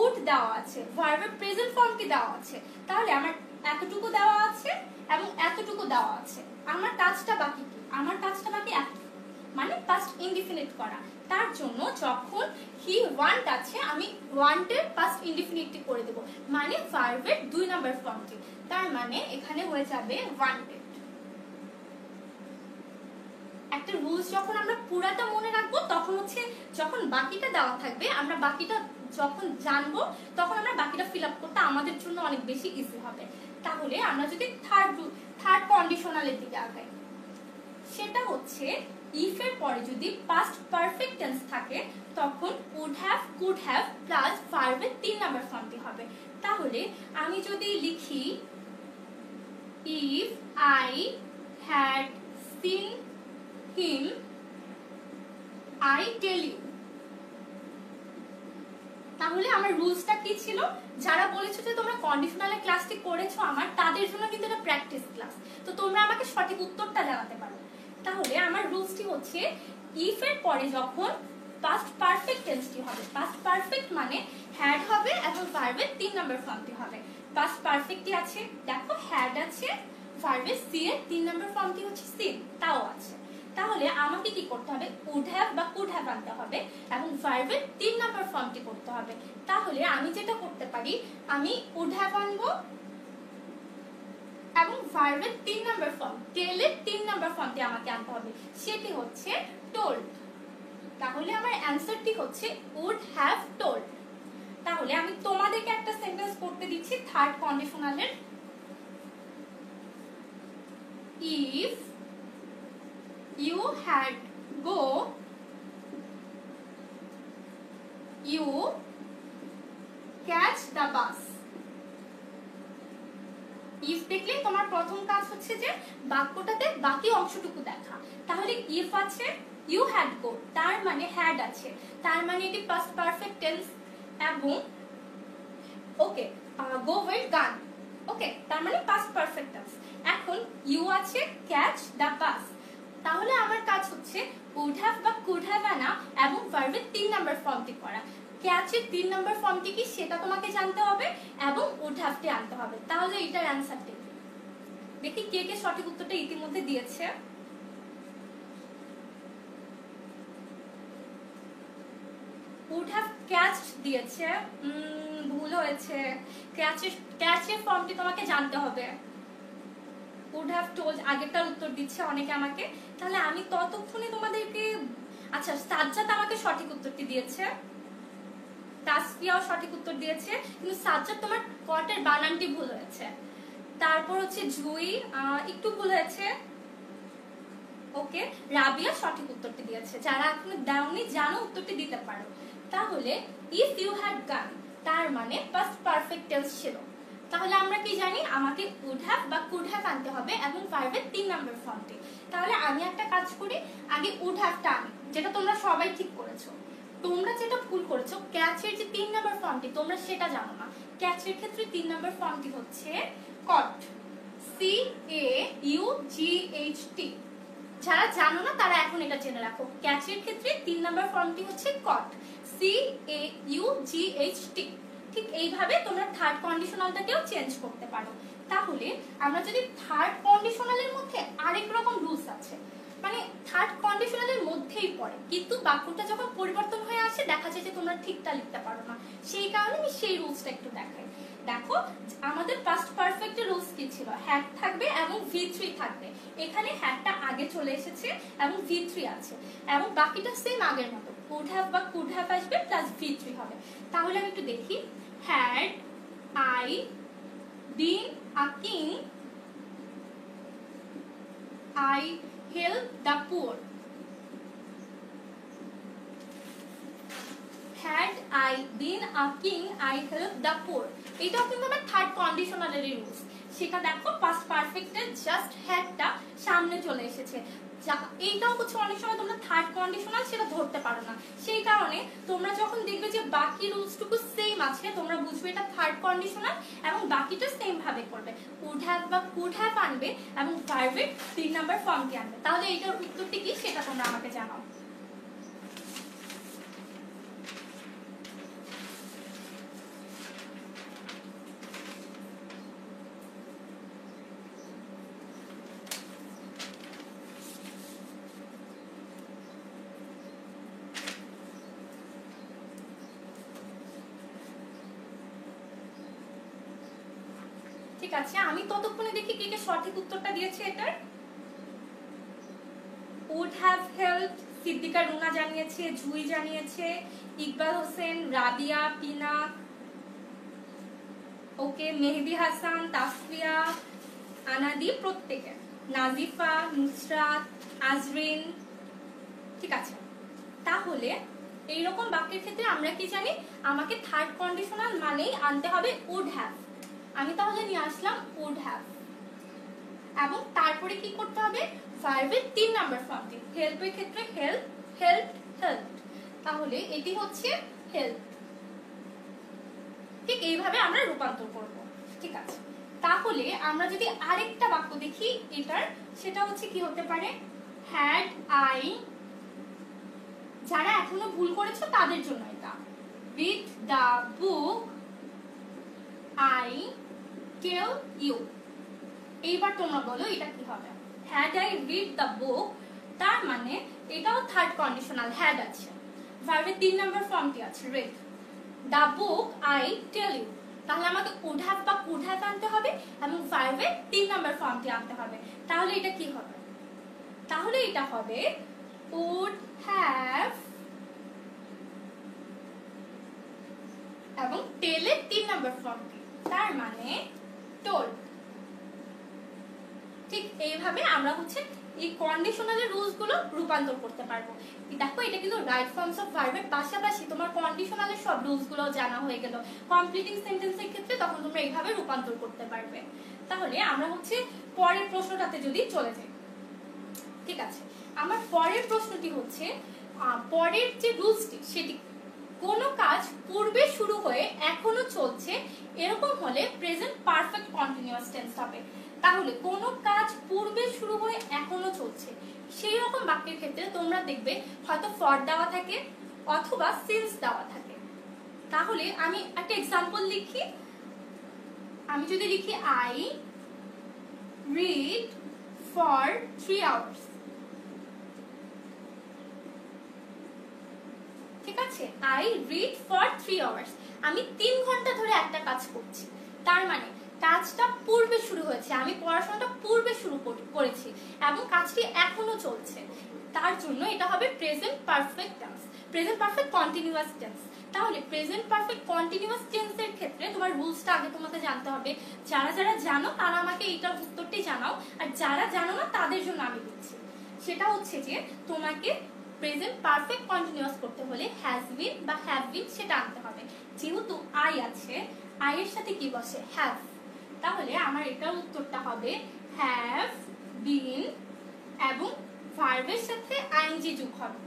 উড দেওয়া আছে, ভার্বের প্রেজেন্ট ফর্মটি দেওয়া আছে, তাহলে আমার এতটুকু দেওয়া আছে এবং এতটুকু দেওয়া আছে। আমার কাজটা বাকি কি? আমার কাজটা বাকি এতটুকু, মানে পাস্ট ইনডিফিনিট করা। তার জন্য যখন হি ওয়ান্ট আছে আমি ওয়ান্টের পাস্ট ইনডিফিনিটটি করে দেব, মানে ভার্বের 2 নাম্বার ফর্মটি। তার মানে এখানে হয়ে যাবে ওয়ান্টেড। একটা রুলস যখন আমরা পুরাটা মনে রাখবো তখন হচ্ছে যখন বাকিটা দেওয়া থাকবে আমরা বাকিটা যখন জানবো তখন আমরা বাকিটা ফিল আপ করতে আমাদের জন্য অনেক বেশি ইজি হবে। তাহলে আমরা যদি থার্ড কন্ডিশনালের দিকে আগাই, সেটা হচ্ছে ইফ এর পরে যদি পাস্ট পারফেক্ট টেন্স থাকে তখন would have could have plus ভার্বের 3 নাম্বার ফর্মটি হবে। তাহলে আমি যদি লিখি if I had seen him I tell you, তাহলে আমার রুলসটা কি ছিল? যারা বলেছো যে তোমরা কন্ডিশনালের ক্লাসটি করেছো আমার, তাদের জন্য কিন্তু এটা প্র্যাকটিস ক্লাস, তো তোমরা আমাকে সঠিক উত্তরটা জানাতে পারো। তাহলে আমার রুলসটি হচ্ছে ইফ এর পরে যখন পাস্ট পারফেক্ট টেন্সটি হবে, পাস্ট পারফেক্ট মানে হ্যাড হবে এবং ভার্বের 3 নাম্বার ফর্মটি হবে। পাস্ট পারফেক্টই আছে, দেখো হ্যাড আছে, ভার্বের সি এর 3 নাম্বার ফর্মটি হচ্ছে সিন, তাও আছে। তাহলে আমাকে কি করতে হবে? উড হ্যাভ বা কুড হ্যাভ আনতে হবে এবং ভার্বের 3 নাম্বার ফর্মটি করতে হবে। তাহলে আমি যেটা করতে পারি, আমি উড হ্যাভ আনবো এবং ভার্বের 3 নাম্বার ফর্ম, টেল এর 3 নাম্বার ফর্মটি আমাকে আনতে হবে, সেটি হচ্ছে টোল্ড। তাহলে আমার অ্যানসারটি হচ্ছে উড হ্যাভ টোল্ড। তাহলে আমি তোমাদেরকে একটা সেন্টেন্স করতে দিচ্ছি থার্ড কন্ডিশনালের। If you had go you catch the bus। If দেখলে তোমার প্রথম কাজ হচ্ছে যে বাক্যটাতে বাকি অংশটুকু দেখা। তাহলে ইফ আছে you had go, তার মানে had আছে, তার মানে এটি পাস্ট পারফেক্ট টেন্স এবং ওকে go went gone, ওকে তার মানে পাস্ট পারফেক্ট টেন্স। এখন you আছে catch the bus, তাহলে আমার কাজ হচ্ছে উড হ্যাভ বা কুড হ্যাভ আনা এবং ভার্বের 3 নাম্বার ফর্মটি করা। ক্যাচের 3 নাম্বার ফর্মটি কি সেটা তোমাকে জানতে হবে এবং উড হ্যাভটি আনতে হবে। তাহলে এটার অ্যানসারটি দেখি কে কে সঠিক উত্তরটা ইতিমধ্যে দিয়েছে। উড হ্যাভ ক্যাচড দিয়েছে, ভুল হয়েছে। ক্যাচের ফর্মটি তোমাকে জানতে হবে। would have told আগেরটার উত্তর দিচ্ছে অনেকে আমাকে, তাহলে আমি ততক্ষণে তোমাদেরকে, আচ্ছা সাজ্জাদ আমাকে সঠিক উত্তরটি দিয়েছে, তাসফিয়াও সঠিক উত্তর দিয়েছে, কিন্তু সাজ্জাদ তোমার কটের বানানটি ভুল হয়েছে। তারপর হচ্ছে জুই একটু ভুল হয়েছে, ওকে। রাবিয়া সঠিক উত্তরটি দিয়েছে। যারা এখনো দাওনি জানো উত্তরটি দিতে পারো। তাহলে ইফ ইউ হ্যাড গান তার মানে পাস্ট পারফেক্ট টেন্স ছিল। তাহলে আমরা কি জানি, আমাকে উড হ্যাভ বা কুড হ্যাভ আনতে হবে এবং ভার্বের 3 নাম্বার ফর্মটি। তাহলে আমি একটা কাজ করি, আগে উড হ্যাভটা আনি, যেটা তোমরা সবাই ঠিক করেছো। তোমরা যেটা ভুল করেছো, ক্যাচের যে 3 নাম্বার ফর্মটি তোমরা সেটা জানো না। ক্যাচের ক্ষেত্রে 3 নাম্বার ফর্মটি হচ্ছে কট, CAUGHT। যারা জানো না তারা এখন এটা জেনে রাখো। ক্যাচের ক্ষেত্রে 3 নাম্বার ফর্মটি হচ্ছে কট, CAUGHT। ঠিক এইভাবে তোমরা থার্ড কন্ডিশনালটাকেও চেঞ্জ করতে পারো। তাহলে আমরা যদি থার্ড কন্ডিশনালের মধ্যে আরেক রকম রুলস আছে, মানে থার্ড কন্ডিশনালের মধ্যেই পড়ে, কিন্তু বাক্যটা যখন পরিবর্তন হয়ে আসে দেখা যায় যে তোমরা ঠিকটা লিখতে পারো না, সেই কারণে আমি সেই রুলসটা একটু দেখাই। দেখো আমাদের পাস্ট পারফেক্টের রুলস কি ছিল, হ্যাড থাকবে এবং V3 থাকবে। এখানে হ্যাডটা আগে চলে এসেছে এবং V3 আছে, এবং বাকিটা সেম আগের মতো, কুড হ্যাভ বা কুড হ্যাভ আসবে প্লাস V3 হবে। তাহলে আমি একটু দেখি, had I been a king I help the poor. Had I been a king, I help the poor. এটাও কিন্তু আমার থার্ড কন্ডিশনালের রুলস। সেটা দেখো পাস্ট পারফেক্টের জাস্ট হ্যাডটা সামনে চলে এসেছে। এইটাও হচ্ছে অনেক সময় তোমরা থার্ড কন্ডিশনাল সেটা ধরতে পারো না, সেই কারণে তোমরা যখন দেখবে যে বাকি রুলসটুকু সেম আছে তোমরা বুঝবে এটা থার্ড কন্ডিশনাল এবং বাকিটা সেম ভাবে করবে। কুড হ্যাভ বা কুড হ্যাভ আনবে এবং ভার্বের 3 নাম্বার ফর্মটি আনবে। তাহলে এটার উত্তরটি কি সেটা তোমরা আমাকে জানাও। ঠিক আছে, আমি ততক্ষণে দেখি কে কে সঠিক উত্তরটা দিয়েছে এটার। would have helped Siddika Runa জানিয়েছে, জুই জানিয়েছে, ইকবাল হোসেন, রাবিয়া, পিনাক, ওকে, মেহেদি হাসান, তাসফিয়া, আনাদি, প্রত্যেকে, নাজিফা, নুসরাত, আজরিন। ঠিক আছে, তাহলে এইরকম বাক্যের ক্ষেত্রে আমরা কি জানি, আমাকে থার্ড কন্ডিশনাল মানেই আনতে হবে would have। আমি তাহলে নিয়ে আসলাম would have, এবং তারপরে কি করতে হবে, ভার্বের 3 নাম্বার ফর্মটি। হেল্পের ক্ষেত্রে হেল্প, হেল্প, হেল্প, তাহলে এটি হচ্ছে হেল্প। ঠিক এইভাবে আমরা রূপান্তর করব। ঠিক আছে, তাহলে আমরা যদি আরেকটা বাক্য দেখি এটার, সেটা হচ্ছে কি হতে পারে, হ্যাড আই, যারা এখনো ভুল করেছো তাদের জন্য এটা, read the book I tell you. এইবার তোমরা বলো এটা কি হবে, had I read the book, তার মানে এটাও থার্ড কন্ডিশনাল, হ্যাড আছে, ভার্বের 3 নাম্বার ফর্মটি আছে read, the book I tell you, তাহলে আমাকে কুড হ্যাভ বা কুড হ্যাভ আনতে হবে এবং ভার্বের 3 নাম্বার ফর্মটি আনতে হবে। তাহলে এটা কি হবে, তাহলে এটা হবে would have এবং টেলের 3 নাম্বার ফর্মটি, তার মানে told। ঠিক এইভাবে আমরা হচ্ছে এই কন্ডিশনালের রুলস গুলো রূপান্তর করতে পারবো। দেখো এটা কিন্তু রাইট ফর্মস অফ ভার্বের পাশাপাশি তোমার কন্ডিশনালের সব রুলস গুলো জানা হয়ে গেল। কমপ্লিটিং সেন্টেন্সের ক্ষেত্রে তখন তোমরা এইভাবে রূপান্তর করতে পারবে। তাহলে আমরা হচ্ছে পরের প্রশ্নটাতে যদি চলে যাই। ঠিক আছে, আমার পরের প্রশ্নটি হচ্ছে, পরের যে রুলসটি সেটি, কোন কাজ পূর্বে শুরু হয়ে এখনো চলছে এরকম হলে প্রেজেন্ট পারফেক্ট কন্টিনিউয়াস টেন্স হবে। তাহলে কোন কাজ পূর্বে শুরু হয়ে এখনো চলছে সেই রকম বাক্যের ক্ষেত্রে তোমরা দেখবে হয়তো ফর দেওয়া থাকে অথবা সিন্স দেওয়া থাকে। তাহলে আমি একটা এক্সাম্পল লিখি, আমি যদি লিখি আই রিড ফর 3 আওয়ার্স। ঠিক আছে, আই রিড ফর 3 আওয়ার্স, আমি 3 ঘন্টা ধরে একটা কাজ করছি, তার মানে কাজটা পূর্বে শুরু হয়েছে, আমি পড়াশোনাটা পূর্বে শুরু করেছি এবং কাজটি এখনো চলছে, তার জন্য এটা হবে present perfect tense, present perfect continuous tense. তাহলে প্রেজেন্ট পারফেক্ট কন্টিনিউয়াস টেন্সের ক্ষেত্রে তোমার রুলসটা আগে তোমাকে জানতে হবে। যারা যারা জানো তারা আমাকে এইটার উত্তরটি জানাও, আর যারা জানো না তাদের জন্য আমি দিচ্ছি। সেটা হচ্ছে যে তোমাকে প্রেজেন্ট পারফেক্ট কন্টিনিউয়াস করতে হলে হ্যাজ বিন বা হ্যাভ বিন সেটা আনতে হবে। যেহেতু আই আছে, আই এর সাথে কি বসে, হ্যাভ, তাহলে আমার এটার উত্তরটা হবে হ্যাভ বিন এবং ভার্বের সাথে আইএনজি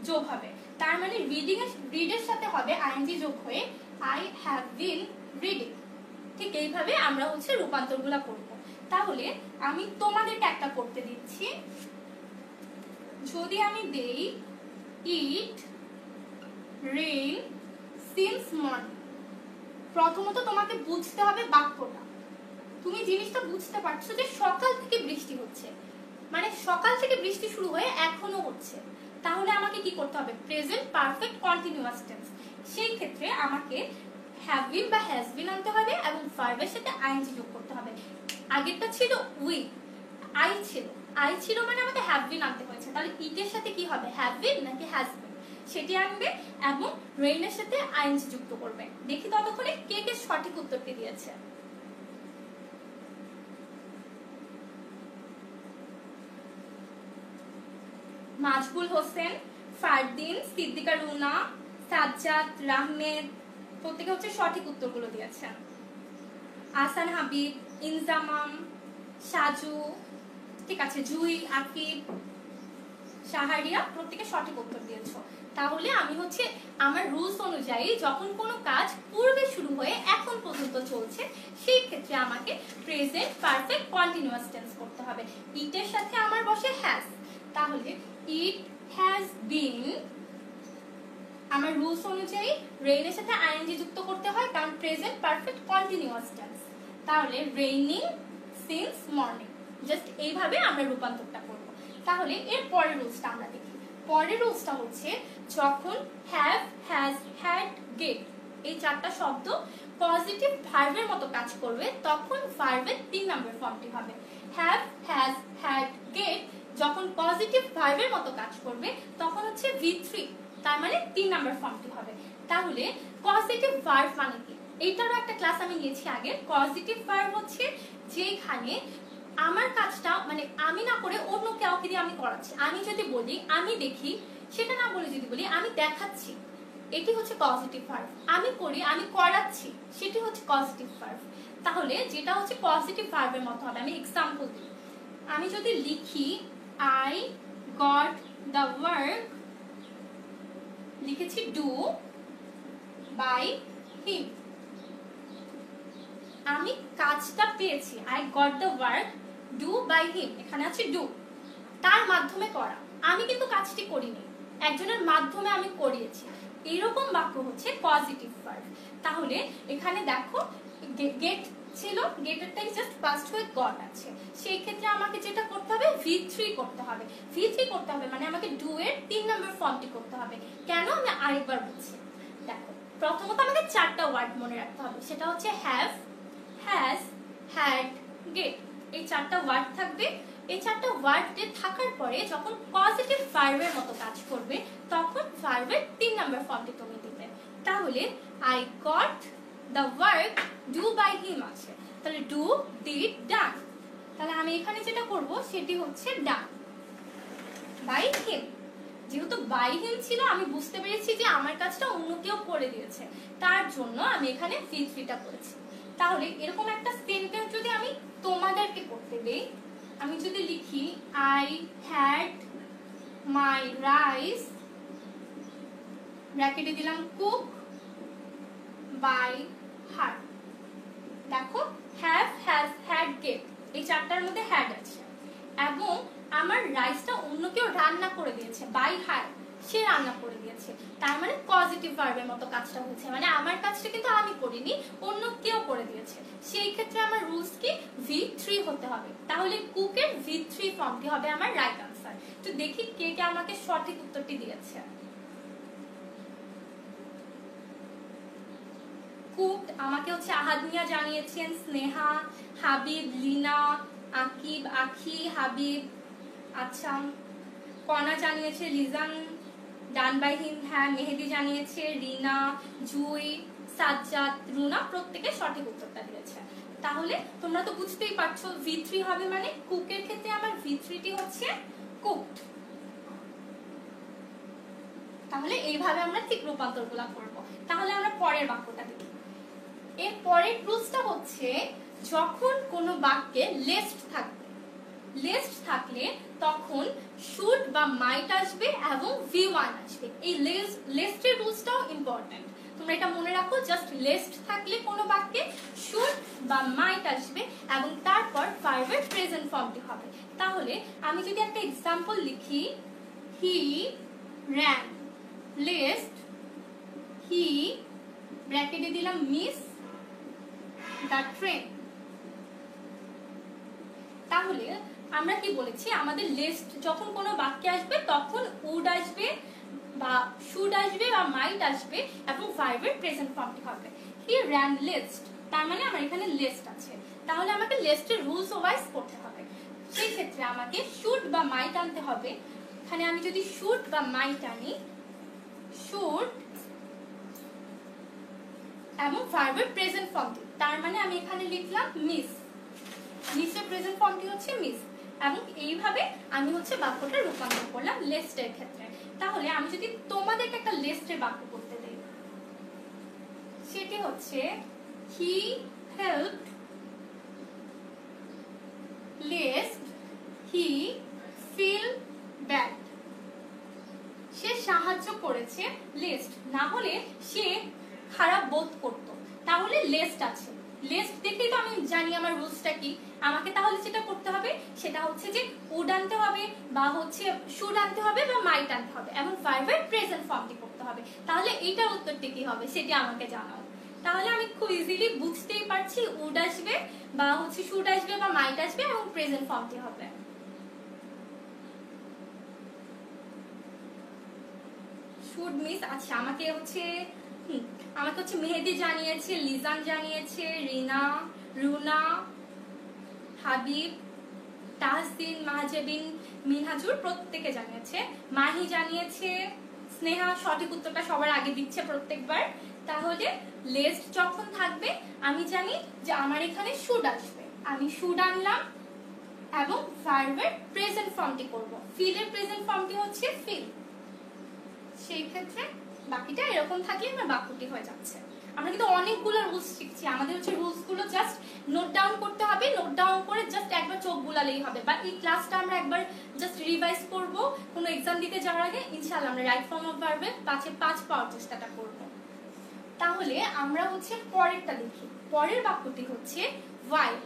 যোগ হবে, তার মানে রিডের সাথে হবে আইএনজি যোগ হয়ে আই হ্যাভ বিন রিডিং। ঠিক এইভাবে আমরা হচ্ছে রূপান্তরগুলো করব। তাহলে আমি তোমাদেরকে একটা করতে দিচ্ছি, যদি আমি দেই ইট রেইন সিন্স মর্নিং, প্রথমত তোমাকে বুঝতে হবে বাক্যটা। তুমি জিনিসটা বুঝতে পারছো যে সকাল থেকে বৃষ্টি হচ্ছে, মানে সকাল থেকে বৃষ্টি শুরু হয়ে এখনো হচ্ছে। তাহলে আমাকে কি করতে হবে? Present perfect continuous tense. সেই ক্ষেত্রে আমাকে হ্যাভ বিন বা হ্যাজ বিন আনতে হবে এবং ভার্বের সাথে আইএনজি যোগ করতে হবে। আগেরটা ছিল উই, আই ছিল মানে আমাকে হ্যাভ বিন আনতে হয়েছে। তাহলে ইটের সাথে কি হবে? হ্যাভ বিন নাকি হ্যাজ বিন, সেটি আনবে এবং রেইনের সাথে আইএনজি যুক্ত করবে। দেখি ততক্ষণে কে কে সঠিক উত্তরটি দিয়েছে। মাজবুল হোসেন, ফারদিন, সিদ্দিকা রুনা, সাজ্জাদ, রাহমেদ প্রত্যেকে হচ্ছে সঠিক উত্তরগুলো দিয়েছেন। আসান হাবিব, ইনজামাম, সাজু, ঠিক আছে, জুই, আকিব, শাহারিয়া প্রত্যেকে সঠিক উত্তর দিয়েছো। তাহলে আমি হচ্ছে আমার রুলস অনুযায়ী যখন কোনো কাজ পূর্বে শুরু হয়ে এখন পর্যন্ত চলছে সেই ক্ষেত্রে আমাকে প্রেজেন্ট পারফেক্ট কন্টিনিউয়াস টেন্স করতে হবে। ইটের সাথে আমার বসে হ্যাজ, তাহলে ইট হ্যাজ বিন, আমার রুলস অনুযায়ী রেইনের সাথে আইএনজি যুক্ত করতে হয় কারণ প্রেজেন্ট পারফেক্ট কন্টিনিউয়াস টেন্স। তাহলে রেইনিং সিন্স মর্নিং, জাস্ট এইভাবে আমরা রূপান্তরটা করব। তাহলে এর পরের রুলসটা আমরা দেখি। পরের রুলসটা হচ্ছে যখন হ্যাভ, হ্যাজ, হ্যাড, গেট এই চারটা শব্দ পজিটিভ ভার্বের মতো কাজ করবে তখন ভার্বের 3 নম্বর ফর্মটি হবে। হ্যাভ, হ্যাজ, হ্যাড, গেট যখন পজিটিভ ভার্বের মতো কাজ করবে তখন হচ্ছে V3, তার মানে 3 নম্বর ফর্মটি হবে। তাহলে পজিটিভ ভার্ব মানে কি? এইটারও একটা ক্লাস আমি নিয়েছি আগে। পজিটিভ ভার্ব হচ্ছে যেখানে আমার কাজটা মানে আমি না করে অন্য কাউকে দিয়ে আমি করাচ্ছি। আমি যদি বলি আমি দেখি, সেটা না বলে যদি বলি আমি দেখাচ্ছি, এটি হচ্ছে পজিটিভ ভার্ব। আমি করি, আমি করাচ্ছি, সেটি হচ্ছে পজিটিভ ভার্ব। তাহলে যেটা হচ্ছে পজিটিভ ভার্বের মতো হবে। আমি এক্সাম্পল দিই। আমি যদি লিখি আই গট দ্য ওয়ার্ক, লিখেছি ডু বাই হিম, আমি কাজটা পেয়েছি। I got the work do by him, এখানে আছে ডু, তার মাধ্যমে করা। আমি কিন্তু কাজটি করিনি, একজনের মাধ্যমে আমি করিয়েছি। এরকম বাক্য হচ্ছে পজিটিভ ভার্ব। তাহলে এখানে দেখো গেট ছিল, গেটেরটাই জাস্ট পাস্ট হয়ে গট আছে, সেই ক্ষেত্রে আমাকে যেটা করতে হবে V3 করতে হবে। V3 করতে হবে মানে আমাকে ডু এর 3 নম্বর ফর্মটি করতে হবে। কেন? আমি আরেকবার বলছি। দেখো, প্রথমত আমাকে 4টা ওয়ার্ড মনে রাখতে হবে, সেটা হচ্ছে হ্যাভ, হ্যাজ, হ্যাড, গেট। এই 4টা ওয়ার্ড থাকবে। এই 4টা ওয়ার্ডে থাকার পরে যখন পজিটিভ ভার্বের মতো কাজ করবে তখন ভার্বের 3 নম্বর ফর্মটি তুমি দিবে। তাহলে I got the work do by him আছে, তাহলে ডু, ডিড, ডান। তাহলে আমি এখানে যেটা করব সেটি হচ্ছে ডান বাই হিম। যেহেতু বাই হিম ছিল আমি বুঝতে পেরেছি যে আমার কাজটা অন্য কেউ করে দিয়েছে, তার জন্য আমি এখানে V3টা করেছি। তাহলে এরকম একটা সেন্টেন্স যদি আমি তোমাদেরকে করতে দেই, আমি যদি লিখি আই হ্যাড মাই রাইস, ব্র্যাকেটে দিলাম কুক বাই হার। দেখো হ্যাভ, হ্যাজ, হ্যাড, গেট এই 4টার মধ্যে হ্যাড আছে এবং আমার রাইসটা অন্য কেউ রান্না করে দিয়েছে, বাই হার, সে রান্না করে দিয়েছে। তার মানে পজিটিভ ভার্বের মতো কাজটা হচ্ছে, মানে আমার কাজটা কিন্তু আমি করিনি, অন্য কেউ করে দিয়েছে। সেই ক্ষেত্রে আমার রুলস কি V3 হতে হবে। তাহলে কুকের V3 ফর্মটি হবে আমার রাইট আনসার। তো দেখি কে কে আমাকে সঠিক উত্তরটি দিয়েছে। কুক আমাকে হচ্ছে আহাদ মিয়া জানিয়েছেন, স্নেহা, হাবিব, লিনা, আকিব, আখি, হাবিব, আচ্ছা, কনা জানিয়েছে, লিজান, ডান বাই হিম, হ্যাঁ, মেহেদি জানিয়েছে, রিনা, জুই, সাজ্জাদ, রুনা প্রত্যেকে সঠিক উত্তরটা দিয়েছে। তাহলে তোমরা তো বুঝতেই পারছো V3 হবে মানে কুকের ক্ষেত্রে আমার V3টি হচ্ছে কুকড। তাহলে এইভাবে আমরা ঠিক রূপান্তরগুলো করব। তাহলে আমরা পরের বাক্যটা দেখি। এর পরের রুলসটা হচ্ছে যখন কোনো বাক্যে লেস্ট থাকবে, লেস্ট থাকলে তখন শুড বা মাইট আসবে এবং V1 আসবে। এই লেস্টের রুলসটাও ইম্পর্টেন্ট, তোমরা এটা মনে রাখো। জাস্ট লেস্ট থাকলে কোনো বাক্যে শুড বা মাইট আসবে এবং তারপর ভার্বের প্রেজেন্ট ফর্মটি হবে। তাহলে আমি যদি একটা এক্সাম্পল লিখি, হি ran lest হি ব্র্যাকেটে দিলাম মিস দ্য ট্রেন। তাহলে আমরা কি বলেছি, আমাদের লিস্ট যখন কোনো বাক্যে আসবে তখন উড আসবে বা শুড আসবে বা মাইট আসবে এবং ভার্বের প্রেজেন্ট ফর্মটি হবে। হি ran লিস্ট, তার মানে আমার এখানে লিস্ট আছে, তাহলে আমাকে লিস্টের রুলস ওয়াইজ পড়তে হবে। সেই ক্ষেত্রে আমাকে শুড বা মাইট আনতে হবে। এখানে আমি যদি শুড বা মাইট আনি, শুড এবং ভার্বের প্রেজেন্ট ফর্মটি, তার মানে আমি এখানে লিখলাম মিস, মিসের প্রেজেন্ট ফর্মটি হচ্ছে মিস, এবং এইভাবে আমি হচ্ছে বাক্যটা রূপান্তর করলাম লিস্টের ক্ষেত্রে। তাহলে আমি যদি তোমাদেরকে একটা লিস্টের বাক্য করতে দেই, সেটি হচ্ছে হি হেল্পড লিস্ট হি ফিল ব্যাড। সে সাহায্য করেছে লিস্ট, না হলে সে খারাপ বোধ করত। তাহলে লিস্ট আছে, লিস্ট দেখেই তো আমি জানি আমার রুলসটা কি। আমাকে তাহলে যেটা করতে হবে সেটা হচ্ছে যে উড আনতে হবে বা হচ্ছে শুড আনতে হবে বা মাইট আনতে হবে এবং ভার্বের প্রেজেন্ট ফর্মটি করতে হবে। তাহলে এইটার উত্তরটি কি হবে সেটি আমাকে জানাও। তাহলে আমি খুব ইজিলি বুঝতেই পারছি উড আসবে বা হচ্ছে শুড আসবে বা মাইট আসবে এবং প্রেজেন্ট ফর্মটি হবে। শুড মিস, আচ্ছা আমাকে হচ্ছে মেহেদি জানিয়েছে, লিজান জানিয়েছে, রিনা, রুনা, হাবিব, তাহসিন, মাহজেবিন, মিনহাজুর প্রত্যেকে জানিয়েছে, মাহি জানিয়েছে, স্নেহা সঠিক উত্তরটা সবার আগে দিচ্ছে প্রত্যেকবার। তাহলে লিস্ট যখন থাকবে আমি জানি যে আমার এখানে শুড আসবে, আমি শুড আনলাম এবং ভার্বের প্রেজেন্ট ফর্মটি করব। ফিলের প্রেজেন্ট ফর্মটি হচ্ছে ফিল। সেই ক্ষেত্রে বাকিটা এরকম থাকলে আমার বাক্যটি হয়ে যাচ্ছে। আমরা কিন্তু অনেকগুলো রুলস শিখছি, আমাদের হচ্ছে রুলস গুলো জাস্ট নোট ডাউন করতে হবে, নোট ডাউন করে জাস্ট একবার চোখ বুলালেই হবে, বা এই ক্লাসটা আমরা একবার জাস্ট রিভাইজ করব কোনো এক্সাম দিতে যাওয়ার আগে। ইনশাআল্লাহ আমরা রাইট ফর্ম অফ ভার্বের 5 পাওয়ার চেষ্টাটা করব। তাহলে আমরা হচ্ছে পরেরটা দেখি। পরের বাক্যটি হচ্ছে while।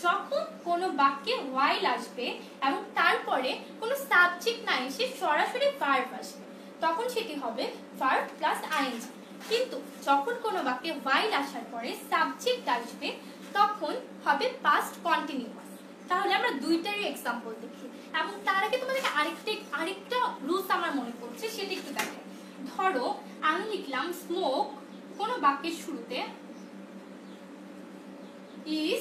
যখন কোনো বাক্যে while আসবে এবং তারপরে কোনো সাবজেক্ট না এসে সরাসরি ভার্ব আসবে, তখন সেটি হবে ভার্ব প্লাস আইএনজি। কিন্তু যখন কোনো বাক্যে while আসার পরে সাবজেক্ট আসবে তখন হবে পাস্ট কন্টিনিউয়াস। তাহলে আমরা দুইটারই এক্সাম্পল দেখি, এবং তার আগে তোমাদেরকে আরেকটা রুলস আমার মনে পড়ছে, সেটা একটু দেখে। ধরো আমি লিখলাম স্মোক, কোনো বাক্যের শুরুতে ইজ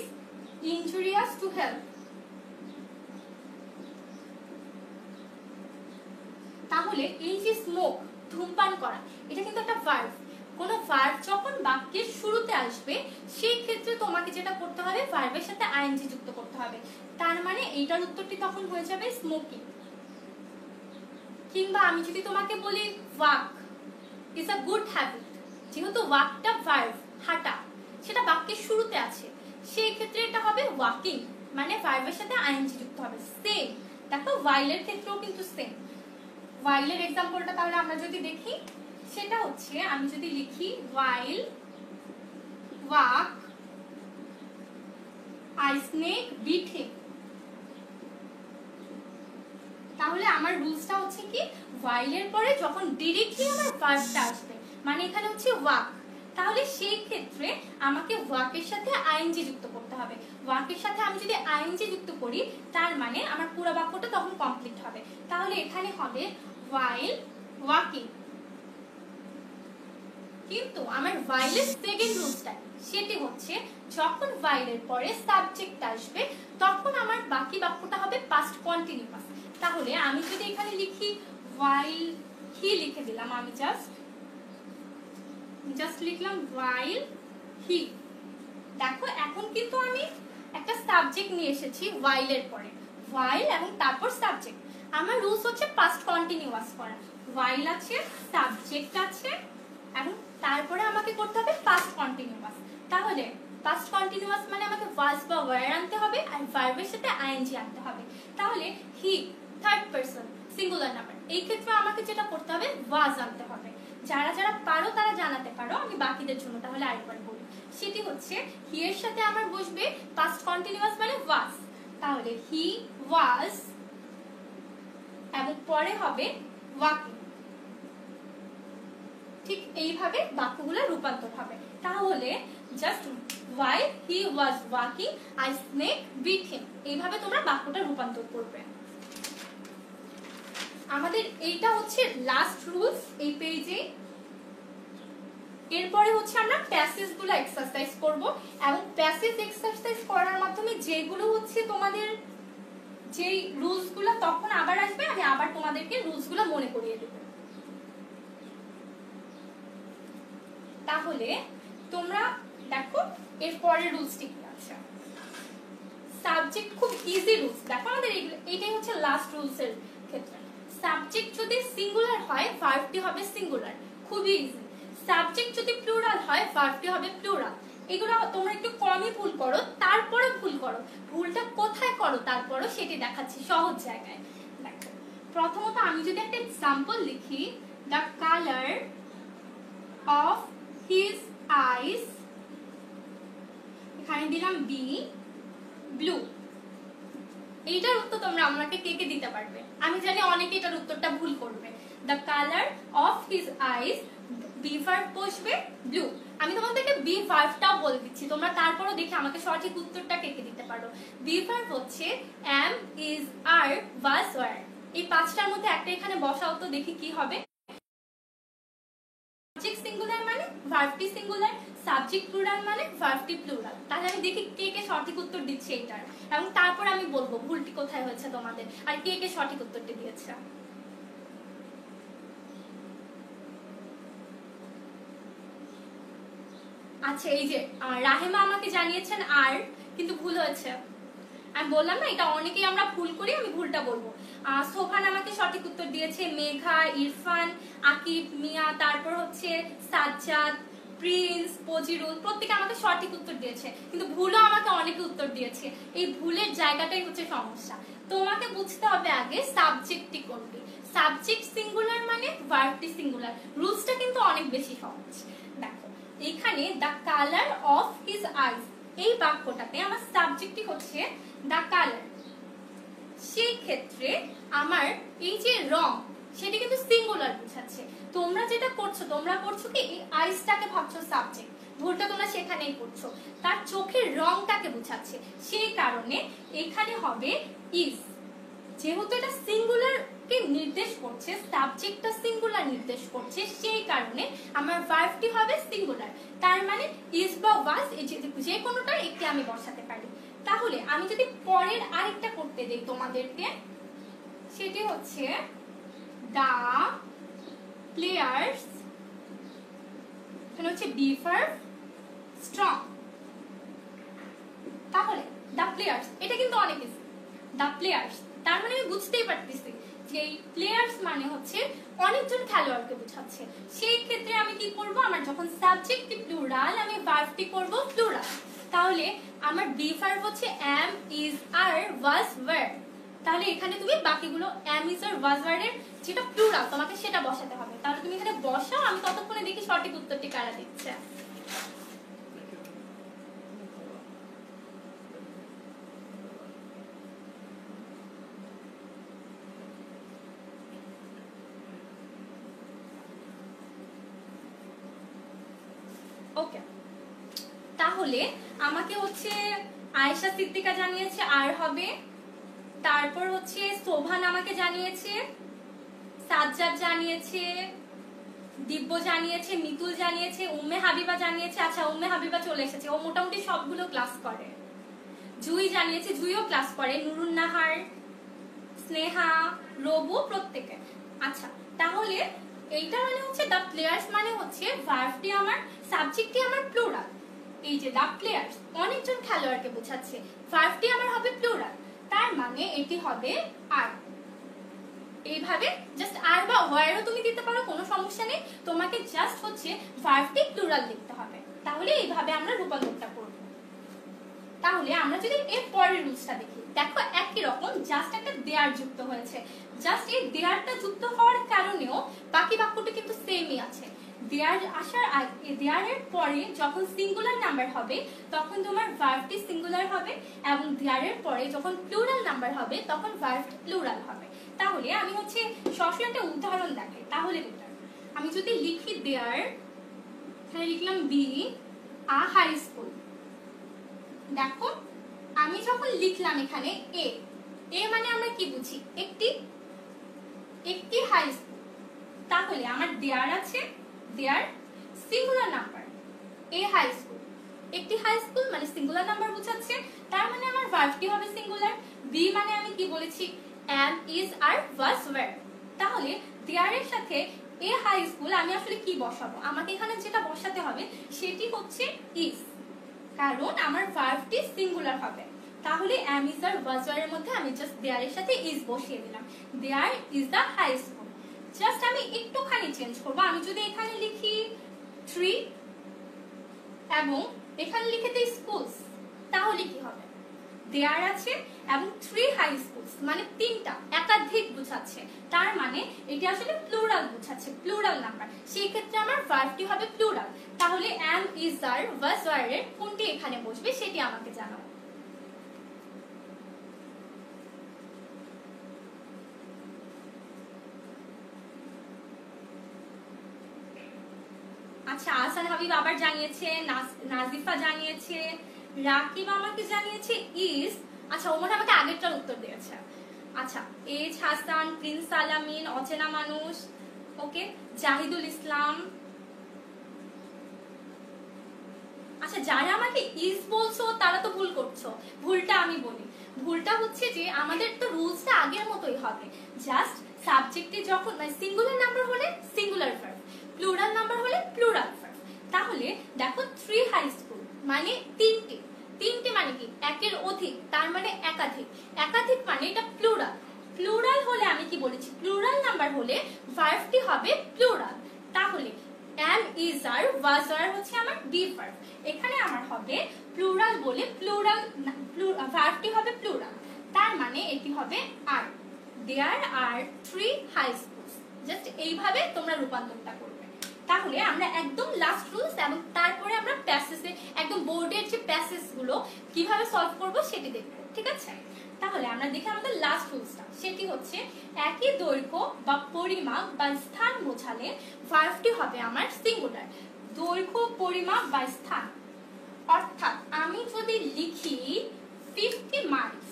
ইনজুরিয়াস টু হেলথ। তাহলে এই যে স্মোক, ধূমপান করা, এটা কিন্তু একটা ভার্ব। কোন ভার্ব যখন বাক্যের শুরুতে আসবে সেই ক্ষেত্রে তোমাকে যেটা করতে হবে ভার্বের সাথে আইএনজি যুক্ত করতে হবে। তার মানে এইটার উত্তরটি তখন হয়ে যাবে স্মোকিং। কিংবা আমি যদি তোমাকে বলি walk is a good habit, যেহেতু ওয়াকটা ভার্ব, হাঁটা, সেটা বাক্যের শুরুতে আছে, সেই ক্ষেত্রে এটা হবে ওয়াকিং, মানে ভার্বের সাথে আইএনজি যুক্ত হবে। সেম দেখো while-এর ক্ষেত্রেও কিন্তু সেম। while-এর এক্সাম্পলটা তাহলে আমরা যদি দেখি, সেটা হচ্ছে আমি যদি লিখি while walk I snake beat him, তাহলে আমার রুলসটা হচ্ছে কি while-এর পরে যখন ডিরেক্টলি আমার ভার্বটা আসবে, মানে এখানে হচ্ছে walk, তাহলে সেই ক্ষেত্রে আমাকে ওয়াকের সাথে আইএনজি যুক্ত করতে হবে। ওয়াকের সাথে আমি যদি আইএনজি যুক্ত করি তার মানে আমার পুরো বাক্যটা তখন কমপ্লিট হবে। তাহলে এখানে হবে while walking। কিন্তু আমার while-এর সেকেন্ড রুলসটা সেটি হচ্ছে যখন while-এর পরে সাবজেক্ট আসবে তখন আমার বাকি বাক্যটা হবে পাস্ট কন্টিনিউয়াস। তাহলে আমি যদি এখানে লিখি while he লিখে দিলাম, আমি জাস্ট লিখলাম while he। দেখো এখন কিন্তু আমি একটা সাবজেক্ট নিয়ে এসেছি while এর পরে, while এবং তারপর সাবজেক্ট। আমার রুলস হচ্ছে পাস্ট কন্টিনিউয়াস করা। while আছে, সাবজেক্ট আছে এবং তারপরে আমাকে করতে হবে পাস্ট কন্টিনিউয়াস। তাহলে পাস্ট কন্টিনিউয়াস মানে আমাকে was বা were আনতে হবে আর ভার্বের সাথে আইএনজি আনতে হবে। তাহলে he third person singular number, এই ক্ষেত্রে আমাকে যেটা করতে হবে was আনতে হবে। যারা যারা পারো তারা জানাতে পারো, আমি বাকিদের জন্য তাহলে আরেকবার বলি। সেটি হচ্ছে হি এর সাথে আমার বসবে পাস্ট কন্টিনিউয়াস মানে was, তাহলে he was এবং পরে হবে ওয়াকিং। ঠিক এইভাবে বাক্যগুলো রূপান্তর হবে। তাহলে just while he was walking a snake bit him, এইভাবে তোমরা বাক্যটা রূপান্তর করবে। আমাদের এইটা হচ্ছে লাস্ট রুলস এই পেজে। এরপরে হচ্ছে আমরা প্যাসেজ গুলো এক্সারসাইজ করব, এবং প্যাসেজ এক্সারসাইজ করার মাধ্যমে যেগুলো হচ্ছে তোমাদের যেই রুলস গুলো তখন আবার আসবে, আমি আবার তোমাদেরকে রুলস গুলো মনে করিয়ে দেব। তাহলে তোমরা দেখো এরপরে রুলসটি কি আছে। সাবজেক্ট খুব ইজি রুলস, দেখো আমাদের এইটাই হচ্ছে লাস্ট রুলস এর ক্ষেত্রে। সাবজেক্ট যদি সিঙ্গুলার হয় ভার্বটি হবে সিঙ্গুলার, খুবই ইজি। সাবজেক্ট যদি প্লুরাল হয় ভার্বটি হবে প্লুরাল। এগুলো তোমরা একটু কমই ভুল করো, তারপরে ভুল করো, ভুলটা কোথায় করো তারপরও সেটি দেখাচ্ছি সহজ জায়গায়। দেখো প্রথমত আমি যদি একটা এক্সাম্পল লিখি, the colour of his eyes, এখানে দিলাম বি ব্লু। এইটার উত্তর তোমরা আমাকে কে কে দিতে পারবে? আমি জানি অনেকে এটার উত্তরটা ভুল করবে। The colour of his eyes, be verb বসবে ব্লু। আমি তোমাদেরকে বি ভার্বটাও বলে দিচ্ছি, তোমরা তারপরও দেখে আমাকে সঠিক উত্তরটা কে কে দিতে পারো। বি ভার্ব হচ্ছে am, is, are, was, were. এই পাঁচটার মধ্যে একটা এখানে বসাও তো দেখি কি হবে। সাবজেক্ট সিঙ্গুলার মানে ভার্বটি সিঙ্গুলার, সাবজেক্ট প্লুরাল মানে ভার্বটি প্লুরাল। তাহলে আমি দেখি কে কে সঠিক উত্তর দিচ্ছে এটার, এবং তারপর আমি বলবো ভুলটি কোথায় হয়েছে তোমাদের, আর কে কে সঠিক উত্তরটি দিয়েছে। আচ্ছা, এই যে রাহেমা আমাকে জানিয়েছেন আর, কিন্তু ভুল হয়েছে। আমি বললাম না এটা অনেকেই আমরা ভুল করি, আমি ভুলটা বলবো। সোফান আমাকে সঠিক উত্তর দিয়েছে, মেঘা, ইরফান, আকিব, মিয়া, তারপর হচ্ছে সাজ্জাদ, প্রিন্স, পজিরুল, প্রত্যেকে আমাকে সঠিক উত্তর দিয়েছে, কিন্তু ভুলও আমাকে অনেকে উত্তর দিয়েছে। এই ভুলের জায়গাটাই হচ্ছে সমস্যা। তোমাকে বুঝতে হবে আগে সাবজেক্টটি কোনটি। সাবজেক্ট সিঙ্গুলার মানে ভার্বটি সিঙ্গুলার। রুলসটা কিন্তু অনেক বেশি সহজ। দেখো এখানে the colour of his eyes, এই বাক্যটাতে আমার সাবজেক্টটি হচ্ছে দ্য কালার। সেই ক্ষেত্রে আমার এই যে রং সেটা কিন্তু সিঙ্গুলার বোঝাচ্ছে। তোমরা যেটা করছো, তোমরা করছো কি এই আইসটাকে ভাবছো সাবজেক্ট, ভুলটা তোমরা সেখানেই করছো। তার চোখের রংটাকে বোঝাচ্ছে, সেই কারণে এখানে হবে ইজ। যেহেতু এটা সিঙ্গুলার কে নির্দেশ করছে, সাবজেক্টটা সিঙ্গুলার নির্দেশ করছে, সেই কারণে আমার ভার্বটি হবে সিঙ্গুলার। তার মানে ইজ বা ওয়াজ যে কোনোটা একটি আমি বসাতে পারি। তাহলে আমি যদি পরের আরেকটা করতে দেই তোমাদেরকে, সেটি হচ্ছে দা প্লেয়ার্স, এখানে হচ্ছে বি ভার্ব স্ট্রং। তাহলে দা প্লেয়ার্স, এটা কিন্তু অনেক ইজি। দা প্লেয়ার্স তার মানে আমি বুঝতেই পারতেছি যে প্লেয়ার্স মানে হচ্ছে অনেকজন খেলোয়াড়কে বোঝাচ্ছে। সেই ক্ষেত্রে আমি কি করব, আমার যখন সাবজেক্টটি প্লুরাল আমি ভার্বটি করব প্লুরাল। তাহলে আমার বি ভার্ব হচ্ছে am, is, are, was, were. তাহলে এখানে তুমি বাকিগুলো am, is, are, was, were এর যেটা প্লুরাল তোমাকে সেটা বসাতে হবে। তাহলে তুমি এখানে বসাও, আমি ততক্ষণে দেখি সঠিক উত্তরটি কারা দিচ্ছে। ওকে, তাহলে আমাকে হচ্ছে আয়েশা সিদ্দিকা জানিয়েছে আর হবে, তারপর হচ্ছে শোভান আমাকে জানিয়েছে, সাজ্জাদ জানিয়েছে, দিব্য জানিয়েছে, মিতুল জানিয়েছে, উম্মে হাবিবা জানিয়েছে। আচ্ছা, উম্মে হাবিবা চলে এসেছে, ও মোটামুটি সবগুলো ক্লাস করে। জুই জানিয়েছে, জুইও ক্লাস করে, নুরুন নাহার, স্নেহা, রবু, প্রত্যেকে। আচ্ছা, তাহলে এইটা মানে হচ্ছে দ্য প্লেয়ার্স মানে হচ্ছে ভার্বটি আমার, সাবজেক্টটি আমার প্লুরাল। এই যে দ্য প্লেয়ার্স অনেকজন খেলোয়াড়কে বোঝাচ্ছে, ভার্বটি আমার হবে প্লুরাল, তার মানে এটি হবে আর। এইভাবে জাস্ট আর বা ওয়্যারও তুমি দিতে পারো, কোনো সমস্যা নেই। তোমাকে জাস্ট হচ্ছে ভার্বটি প্লুরাল লিখতে হবে। তাহলে এইভাবে আমরা রূপান্তরটা করব। তাহলে আমরা যদি এর পরের রুলসটা দেখি, দেখো একই রকম, জাস্ট একটা দেয়ার যুক্ত হয়েছে। জাস্ট এই দেয়ারটা যুক্ত হওয়ার কারণেও বাকি বাক্যটা কিন্তু সেমই আছে। দেয়ার আসার আগে, দেয়ারের পরে যখন সিঙ্গুলার নাম্বার হবে তখন তোমার ভার্বটি সিঙ্গুলার হবে, এবং দেয়ারের পরে যখন প্লুরাল নাম্বার হবে তখন ভার্বটি প্লুরাল হবে। তাহলে আমি হচ্ছে সরাসরি একটা উদাহরণ দেখাই, তাহলে বেটার। আমি যদি লিখি দেয়ার, এখানে লিখলাম বি আ হাই স্কুল। দেখো আমি যখন লিখলাম এখানে এ, এ মানে আমরা কি বুঝি, একটি একটি হাই স্কুল। তাহলে আমার দেয়ার আছে, দেয়ার সিঙ্গুলার নাম্বার, এ হাই স্কুল, একটি হাই স্কুল মানে সিঙ্গুলার নাম্বার বোঝাচ্ছে, তার মানে আমার ভার্বটি হবে সিঙ্গুলার। বি মানে আমি কি বলেছি, am is R was were। তাহলে দেয়ার এর সাথে এ হাই স্কুল আমি আসলে কি বসাবো, আমাকে এখানে যেটা বসাতে হবে সেটি হচ্ছে is, কারণ আমার ভার্বটি সিঙ্গুলার হবে। তাহলে am is R was were এর মধ্যে আমি জাস্ট দেয়ার এর সাথে is বসিয়ে দিলাম, দেয়ার is the high school। Just আমি একটুখানি চেঞ্জ করব, আমি যদি এখানে লিখি 3 এবং এখানে লিখে দিই স্কুলস, তাহলে কি হবে, দেয়ার আছে এবং 3 হাই স্কুলস মানে তিনটা, একাধিক বোঝাচ্ছে, তার মানে এটা আসলে প্লুরাল বোঝাচ্ছে, প্লুরাল নাম্বার। সেই ক্ষেত্রে আমার ভার্বটি হবে প্লুরাল। তাহলে am is R was were এর কোনটি এখানে বসবে সেটি আমাকে জানাও। আচ্ছা, আহসান হাবিব আবার জানিয়েছে, নাজিফা জানিয়েছে, রাকিব আমাকে জানিয়েছে ইস। আচ্ছা, ওমর আমাকে আগেরটার উত্তর দিয়েছে। আচ্ছা, এজ হাসান, প্রিন্স আলামিন, অচেনা মানুষ, ওকে, জাহিদুল ইসলাম। আচ্ছা, যারা আমাকে ইস বলছো তারা তো ভুল করছো, ভুলটা আমি বলি। ভুলটা হচ্ছে যে আমাদের তো রুলসটা আগের মতোই হবে, জাস্ট সাবজেক্টে যখন মানে সিঙ্গুলার নাম্বার হলে সিঙ্গুলার ভার্ব, প্লুরাল নাম্বার হলে প্লুরাল ভার্ব। তাহলে দেখো 3 হাই স্কুল মানে তিনটে, তিনটে মানে কি একের অধিক, তার মানে একাধিক, একাধিক মানে এটা প্লুরাল। প্লুরাল হলে আমি কি বলেছি, প্লুরাল নাম্বার হলে ভার্বটি হবে প্লুরাল। তাহলে am is R was were হচ্ছে আমার বি ভার্ব, এখানে আমার হবে প্লুরাল বলে প্লুরাল ভার্বটি হবে প্লুরাল, তার মানে এটি হবে আর। দেয়ার আর 3 হাই স্কুলস। জাস্ট এইভাবে তোমরা রূপান্তরটা করবে। তাহলে আমরা একদম লাস্ট রুলস এবং তারপরে আমরা প্যাসেজে একদম বোর্ডের যে প্যাসেজ গুলো কিভাবে সলভ করব সেটি দেখব, ঠিক আছে? তাহলে আমরা দেখি আমাদের লাস্ট রুলসটা, সেটি হচ্ছে একই দৈর্ঘ্য বা পরিমাপ বা স্থান বোঝালে ভার্বটি হবে আমার সিঙ্গুলার। দৈর্ঘ্য, পরিমাপ বা স্থান, অর্থাৎ আমি যদি লিখি 50 মাইলস,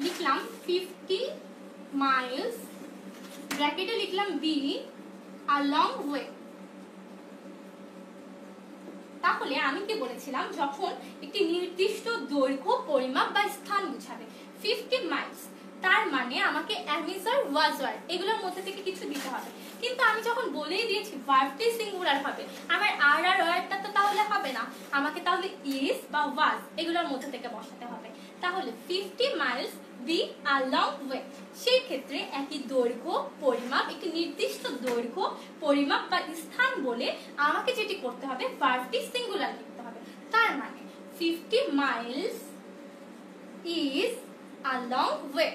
লিখলাম 50 মাইলস, ব্র্যাকেটে লিখলাম বি a long way। তাহলে আমি কি বলেছিলাম, যখন একটি নির্দিষ্ট দৈর্ঘ্য, পরিমাপ বা স্থান বোঝাবে 50 মাইলস, তার মানে আমাকে am is R was were এগুলোর মধ্যে থেকে কিছু দিতে হবে। কিন্তু আমি যখন বলেই দিয়েছি ভার্বটি সিঙ্গুলার হবে, আমার আর আর ওয়ার্ডটা তো তাহলে হবে না, আমাকে তাহলে is বা was এগুলোর মধ্যে থেকে বসাতে হবে। তাহলে 50 miles be a long way, সেই ক্ষেত্রে একই দৈর্ঘ্য, পরিমাপ, একটি নির্দিষ্ট দৈর্ঘ্য, পরিমাপ বা স্থান বলে আমাকে যেটি করতে হবে ভার্বটি সিঙ্গুলার লিখতে হবে। তার মানে 50 Miles is a long way।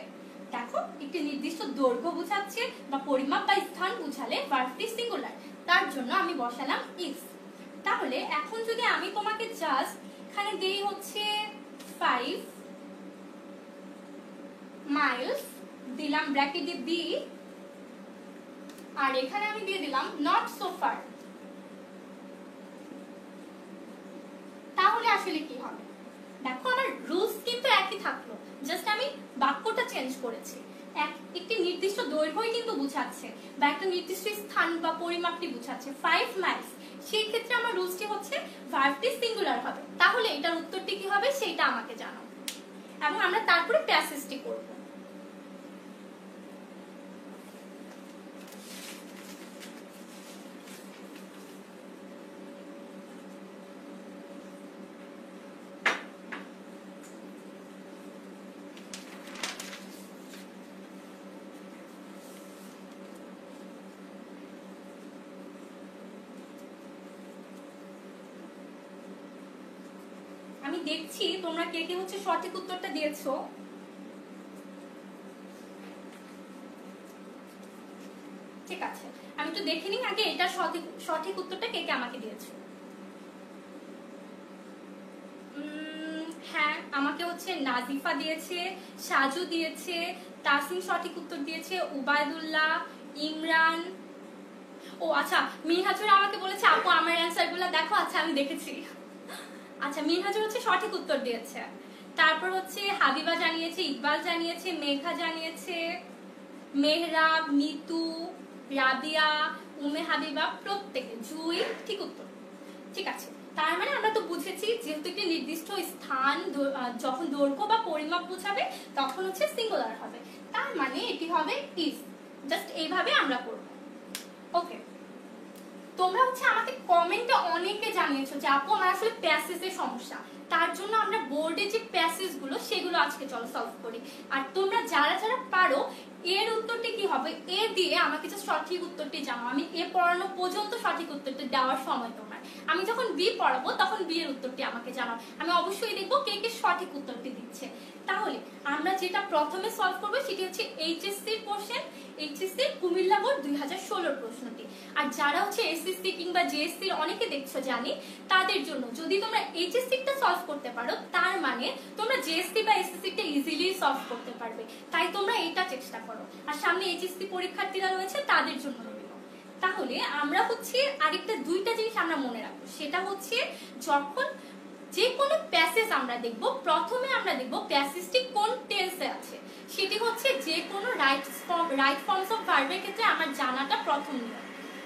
দেখো, একটি নির্দিষ্ট দৈর্ঘ্য বোঝাচ্ছে বা পরিমাপ বা স্থান বোঝালে ভার্বটি সিঙ্গুলার, তার জন্য আমি বসালাম is। তাহলে এখন যদি আমি তোমাকে জাস্ট এখানে দেই হচ্ছে 5 মাইলস, দিলাম ব্র্যাকেটে বি, আর এখানে আমি দিয়ে দিলাম নট সো ফার, তাহলে আসলে কি হবে? দেখো, আমার রুলস কিন্তু একই থাকলো, জাস্ট আমি বাক্যটা চেঞ্জ করেছি। একটি নির্দিষ্ট দৈর্ঘ্যই কিন্তু বোঝাচ্ছে বা একটা নির্দিষ্ট স্থান বা পরিমাপটি বোঝাচ্ছে 5 মাইলস, সেই ক্ষেত্রে আমার রুলসটি হচ্ছে ভার্বটি সিঙ্গুলার হবে। তাহলে এটার উত্তরটি কি হবে সেটা আমাকে জানাও, এবং আমরা তারপরে প্যাসেজটি করব। আমি দেখছি তোমরা কে কে হচ্ছে সঠিক উত্তরটা দিয়েছো। ঠিক আছে, আমি একটু দেখে নিই আগে এটা সঠিক উত্তরটা কে কে আমাকে দিয়েছো। হ্যাঁ, আমাকে হচ্ছে নাজিফা দিয়েছে, সাজু দিয়েছে, তাসিন সঠিক উত্তর দিয়েছে, উবায়দুল্লাহ, ইমরান। ও আচ্ছা, মিনহাজুর আমাকে বলেছে আপু আমার অ্যান্সারগুলো দেখো। আচ্ছা আমি দেখেছি। আচ্ছা মিনহাজুর হচ্ছে সঠিক উত্তর দিয়েছে। তারপর হচ্ছে হাবিবা জানিয়েছে, ইকবাল জানিয়েছে, মেঘা জানিয়েছে, মেহরাব, মিতু, রাবিয়া, উমে হাবিবা প্রত্যেকে, জুই ঠিক উত্তর। ঠিক আছে, তার মানে আমরা তো বুঝেছি যেহেতু একটি নির্দিষ্ট স্থান যখন দৈর্ঘ্য বা পরিমাপ বোঝাবে তখন হচ্ছে সিঙ্গুলার হবে, তার মানে এটি হবে ইজ। জাস্ট এইভাবে আমরা করব। ওকে, তোমরা হচ্ছে আমাকে কমেন্টে অনেকে জানিয়েছো যে আপু আমার আসলে প্যাসেজের সমস্যা, তার জন্য আমরা বোর্ডে যে প্যাসেজ গুলো সেগুলো আজকে চলো সলভ করি। আর তোমরা যারা যারা পারো এর উত্তরটি কি হবে এ দিয়ে আমাকে যে সঠিক উত্তরটি জানো, আমি এ পড়ানো পর্যন্ত সঠিক উত্তরটি দেওয়ার সময় তোমার, আমি যখন বি পড়াবো তখন বি এর উত্তরটি আমাকে জানাও, আমি অবশ্যই দেখবো কে কে সঠিক উত্তরটি দিচ্ছে। তাহলে আমরা যেটা প্রথমে সলভ করবো সেটি হচ্ছে HSC question, HSC Comilla board 2016 প্রশ্নটি। আর যারা হচ্ছে এসএসসি কিংবা জেএসসি অনেকে দেখছো জানি, তাদের জন্য যদি তোমরা এইচএসসিটা সলভ করতে পারো তার মানে তোমরা জেএসসি বা এসএসসিটা ইজিলি সলভ করতে পারবে, তাই তোমরা এটা চেষ্টা করো। আর সামনে এইচএসসি পরীক্ষার্থীরা রয়েছে তাদের জন্য রইল। তাহলে আমরা হচ্ছে আরেকটা দুইটা জিনিস আমরা মনে রাখবো, সেটা হচ্ছে যখন যে কোনো প্যাসেজ আমরা দেখব প্রথমে আমরা দেখব প্যাসেজটি কোন টেন্সে আছে, সেটি হচ্ছে যে কোনো রাইট ফর্মস অফ ভার্বের ক্ষেত্রে আমার জানাটা প্রথম নিয়ম,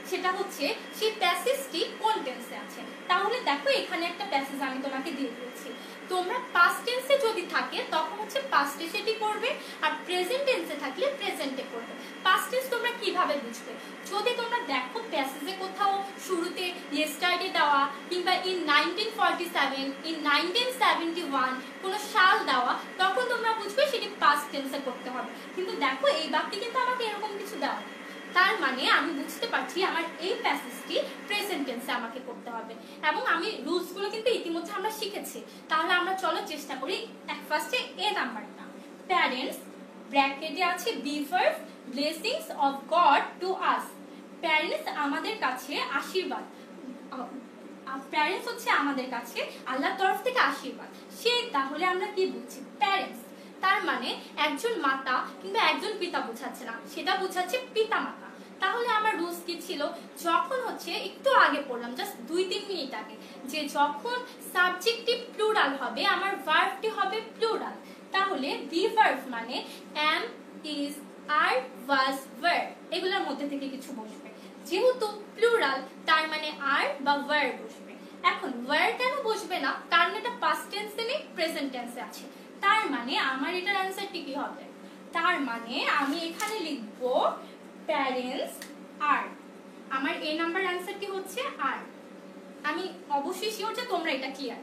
সেটা হচ্ছে সেই প্যাসেজটি কোন টেন্সে আছে। তাহলে দেখো এখানে একটা প্যাসেজ আমি তোমাকে দিয়ে দিয়েছি, তোমরা পাস্ট টেন্সে যদি থাকে তখন হচ্ছে পাস্টে সেটি করবে, আর প্রেজেন্ট টেন্সে থাকলে প্রেজেন্টে করবে। পাস্ট টেন্স তোমরা কিভাবে বুঝবে, যদি তোমরা দেখো প্যাসেজে কোথাও শুরুতে ইয়েস্টারডে দেওয়া কিংবা ইন 1947, ইন 1971 কোনো সাল দেওয়া, তখন তোমরা বুঝবে সেটি পাস্ট টেন্সে করতে হবে। কিন্তু দেখো এই বাক্যে কিন্তু আমাকে এরকম কিছু দেওয়া, তার মানে আমি বুঝতে পারছি আমার এই প্যাসেজটি প্রেজেন্ট টেন্সে আমাকে করতে হবে, এবং আমি রুলসগুলো কিন্তু ইতিমধ্যে আমরা শিখেছি। তাহলে আমরা চলো চেষ্টা করি। ফার্স্টে এ নাম্বারটা, প্যারেন্টস ব্র্যাকেটে আছে be verb, blessings of God to us. Parents আমাদের কাছে আশীর্বাদ, প্যারেন্টস হচ্ছে আমাদের কাছে আল্লাহর তরফ থেকে আশীর্বাদ। সে তাহলে আমরা কি বুঝছি, প্যারেন্টস তার মানে একজন মাতা কিংবা একজন পিতা বোঝাচ্ছে না, সেটা বোঝাচ্ছে পিতা মাতা। তাহলে আমার রুলস কি ছিল, যখন হচ্ছে একটু আগে পড়লাম জাস্ট 2-3 মিনিট আগে, যে যখন সাবজেক্টিভ প্লুরাল হবে আমার ভার্বটি হবে প্লুরাল। তাহলে বি ভার্ব মানে am, is, are, was, were এগুলোর মধ্যে থেকে কিছু বসবে, যেহেতু প্লুরাল তার মানে আর বা ওয়্যার বসবে। এখন ওয়্যার কেন বসবে না, কারণ এটা পাস্ট টেন্সে নেই প্রেজেন্ট টেন্সে আছে, তার মানে আমার এটার অ্যান্সারটি কি হবে, তার মানে আমি এখানে লিখবো প্যারেন্টস আর, আমার এ নাম্বার অ্যান্সারটি হচ্ছে আর। আমি অবশ্যই শিওর যে তোমরা এটা ক্লিয়ার।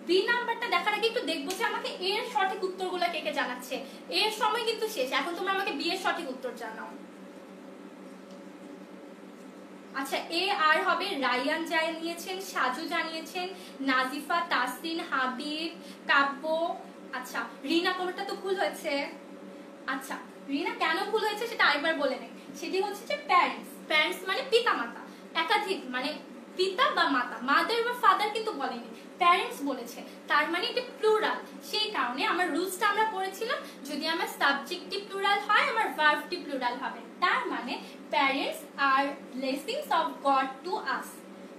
বি নাম্বারটা দেখার আগে একটু দেখবো যে আমাকে এর সঠিক উত্তরগুলো কে কে জানাচ্ছে, এর সময় কিন্তু শেষ, এখন তোমরা আমাকে বি এর সঠিক উত্তর জানাও। আচ্ছা এ আর হবে রায়ান জানিয়েছেন, সাজু জানিয়েছেন, নাজিফা, তাসিন, হাবিব, কাব্য। আচ্ছা রিনা কোনটা তো ভুল হয়েছে। আচ্ছা রিনা কেন ভুল হয়েছে সেটা আরেকবার বলে নেই, সেটি হচ্ছে যে প্যারেন্টস, প্যারেন্টস মানে পিতা মাতা, একাধিক মানে পিতা বা মাতা, মাদার বা ফাদার কিন্তু বলেনি, প্যারেন্টস বলেছে, তার মানে এটা প্লুরাল। সেই কারণে আমার রুলসটা আমরা পড়েছিলাম যদি আমার সাবজেক্টিভ প্লুরাল হয় আমার ভার্বটি প্লুরাল হবে, তার মানে parents are blessings of God to us.